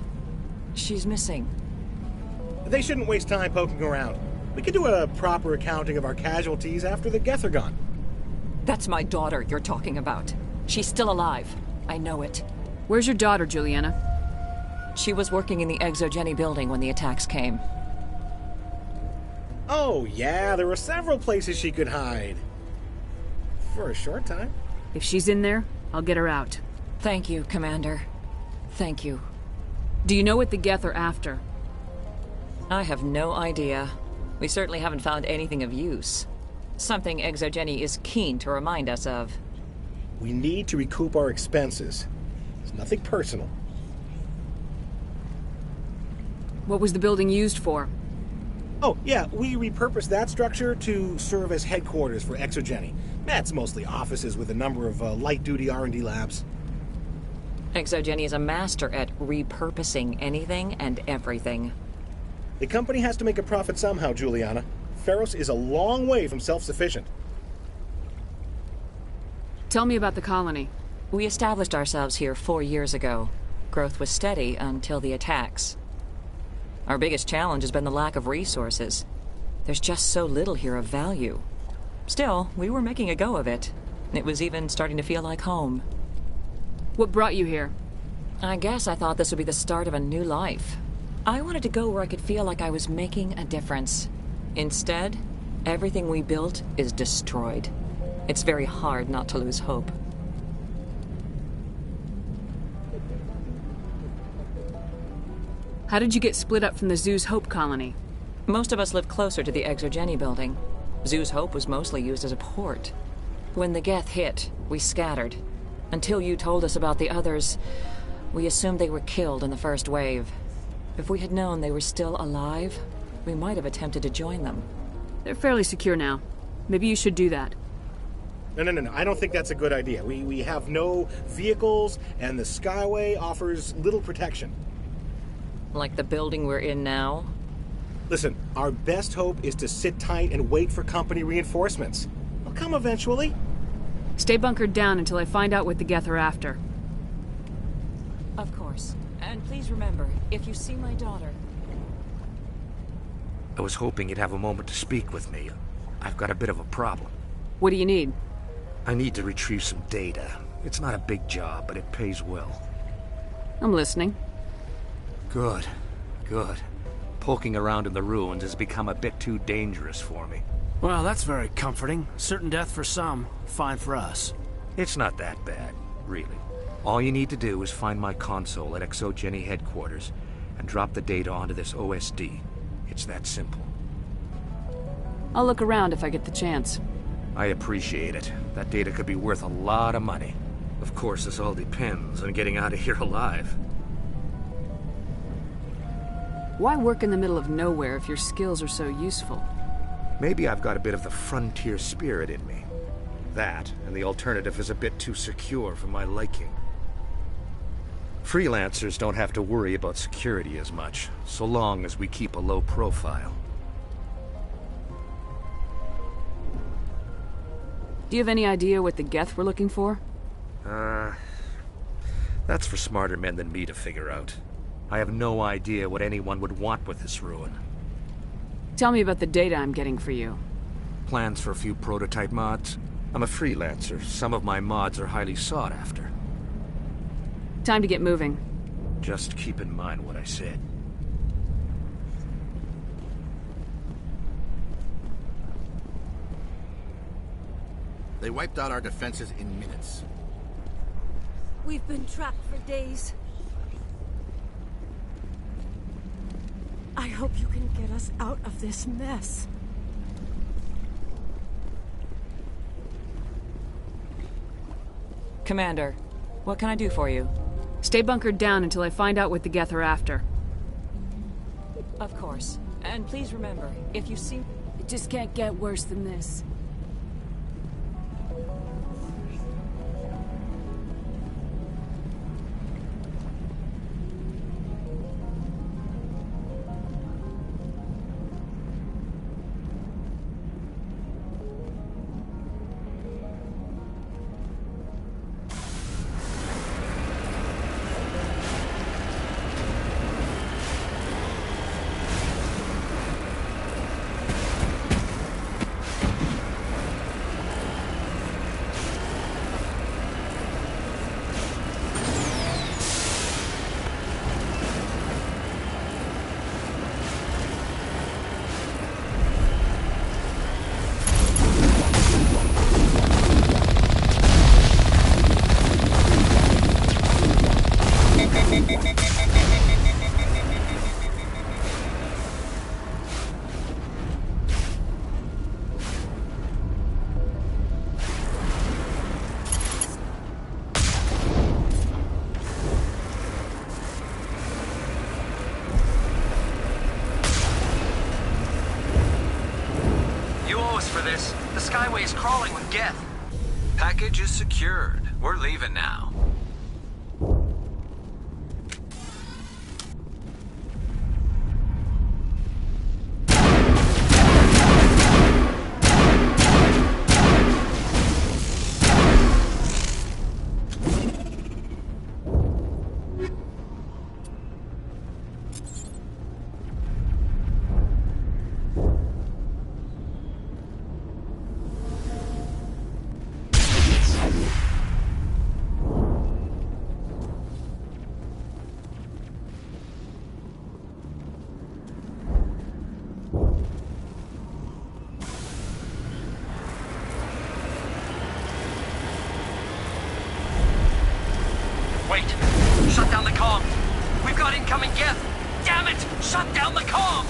she's missing. They shouldn't waste time poking around. We could do a proper accounting of our casualties after the Geth are gone. That's my daughter you're talking about. She's still alive. I know it. Where's your daughter, Juliana? She was working in the Exogeny building when the attacks came. Oh, yeah, there were several places she could hide. For a short time. If she's in there, I'll get her out. Thank you, Commander. Thank you. Do you know what the Geth are after? I have no idea. We certainly haven't found anything of use. Something Exogeny is keen to remind us of. We need to recoup our expenses. It's nothing personal. What was the building used for? Oh, yeah, we repurposed that structure to serve as headquarters for Exogeny. That's mostly offices with a number of light-duty R&D labs. Exogeny is a master at repurposing anything and everything. The company has to make a profit somehow, Juliana. Feros is a long way from self-sufficient. Tell me about the colony. We established ourselves here 4 years ago. Growth was steady until the attacks. Our biggest challenge has been the lack of resources. There's just so little here of value. Still, we were making a go of it. It was even starting to feel like home. What brought you here? I guess I thought this would be the start of a new life. I wanted to go where I could feel like I was making a difference. Instead, everything we built is destroyed. It's very hard not to lose hope. How did you get split up from the Zoo's Hope colony? Most of us lived closer to the Exogeny building. Zoo's Hope was mostly used as a port. When the Geth hit, we scattered. Until you told us about the others, we assumed they were killed in the first wave. If we had known they were still alive, we might have attempted to join them. They're fairly secure now. Maybe you should do that. No. I don't think that's a good idea. We have no vehicles, and the Skyway offers little protection. Like the building we're in now? Listen, our best hope is to sit tight and wait for company reinforcements. They'll come eventually. Stay bunkered down until I find out what the Geth are after. Of course. And please remember, if you see my daughter... I was hoping you'd have a moment to speak with me. I've got a bit of a problem. What do you need? I need to retrieve some data. It's not a big job, but it pays well. I'm listening. Good. Poking around in the ruins has become a bit too dangerous for me. Well, that's very comforting. Certain death for some, fine for us. It's not that bad, really. All you need to do is find my console at Exogeny headquarters and drop the data onto this OSD. It's that simple. I'll look around if I get the chance. I appreciate it. That data could be worth a lot of money. Of course, this all depends on getting out of here alive. Why work in the middle of nowhere if your skills are so useful? Maybe I've got a bit of the frontier spirit in me. That, and the alternative is a bit too secure for my liking. Freelancers don't have to worry about security as much, so long as we keep a low profile. Do you have any idea what the Geth were looking for? That's for smarter men than me to figure out. I have no idea what anyone would want with this ruin. Tell me about the data I'm getting for you. Plans for a few prototype mods? I'm a freelancer. Some of my mods are highly sought after. Time to get moving. Just keep in mind what I said. They wiped out our defenses in minutes. We've been trapped for days. I hope you can get us out of this mess. Commander, what can I do for you? Stay bunkered down until I find out what the Geth are after. Of course. And please remember, if you see... It just can't get worse than this. Skyway is crawling with Geth. Package is secured. We're leaving now. Wait! Shut down the comm! We've got incoming Geth! Damn it! Shut down the comm!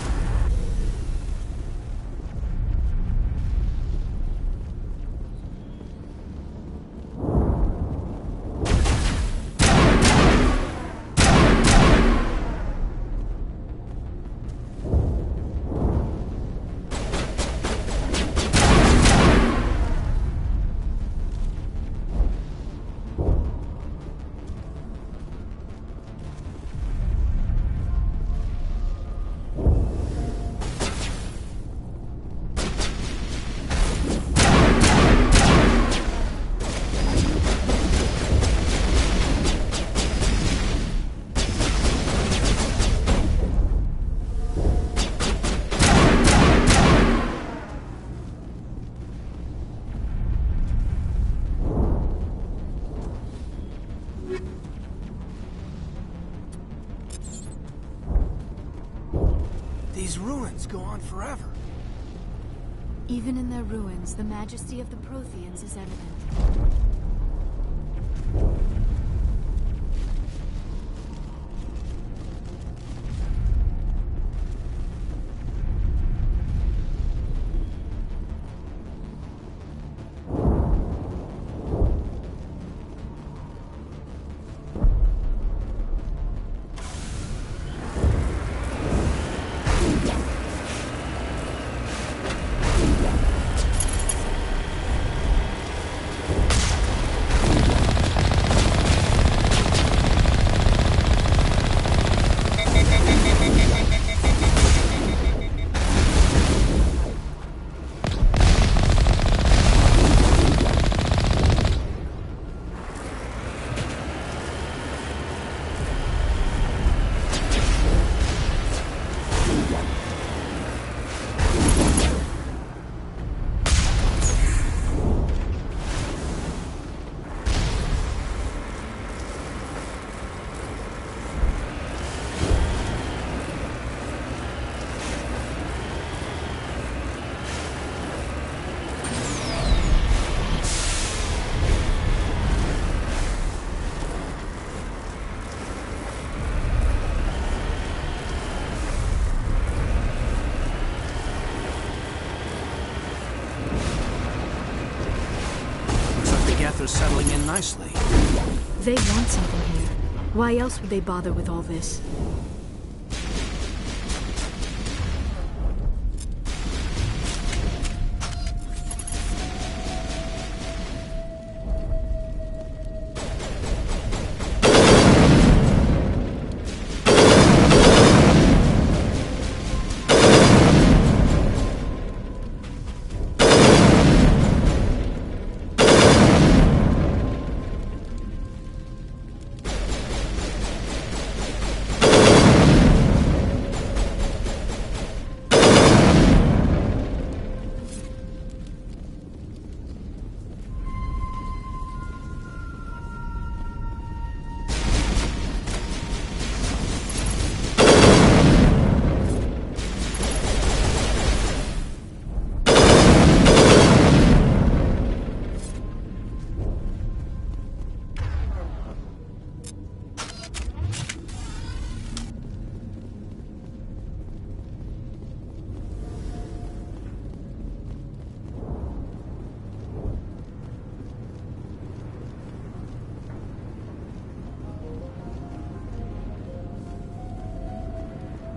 These ruins go on forever. Even in their ruins, the majesty of the Protheans is evident. nicely. They want something here. Why else would they bother with all this?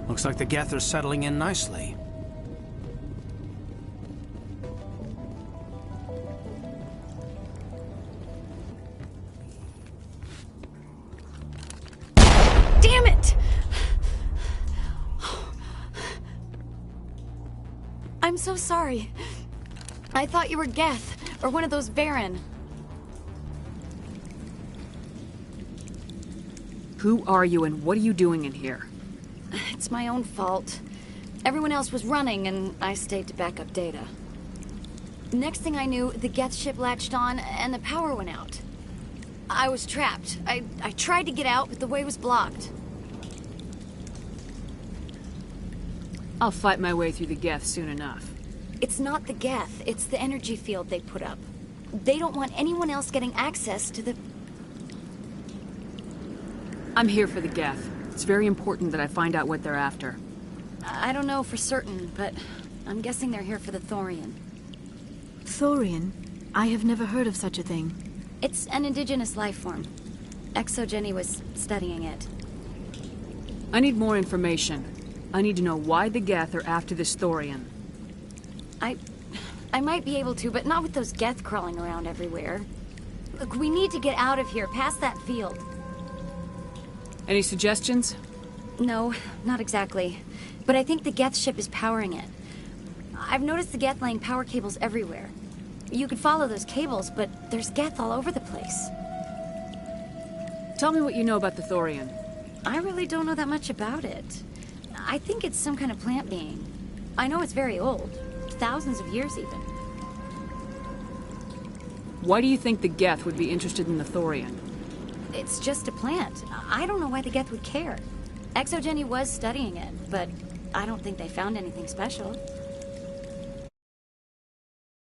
Looks like the Geth are settling in nicely. Damn it! I'm so sorry. I thought you were Geth, or one of those Varen. Who are you and what are you doing in here? It's my own fault. Everyone else was running, and I stayed to back up data. Next thing I knew, the Geth ship latched on, and the power went out. I was trapped. I tried to get out, but the way was blocked. I'll fight my way through the Geth soon enough. It's not the Geth, it's the energy field they put up. They don't want anyone else getting access to the... I'm here for the Geth. It's very important that I find out what they're after. I don't know for certain, but I'm guessing they're here for the Thorian. Thorian? I have never heard of such a thing. It's an indigenous life form. ExoGenny was studying it. I need more information. I need to know why the Geth are after this Thorian. I might be able to, but not with those Geth crawling around everywhere. Look, we need to get out of here, past that field. Any suggestions? No, not exactly. But I think the Geth ship is powering it. I've noticed the Geth laying power cables everywhere. You could follow those cables, but there's Geth all over the place. Tell me what you know about the Thorian. I really don't know that much about it. I think it's some kind of plant being. I know it's very old. Thousands of years, even. Why do you think the Geth would be interested in the Thorian? It's just a plant. I don't know why the Geth would care. ExoGenny was studying it, but I don't think they found anything special.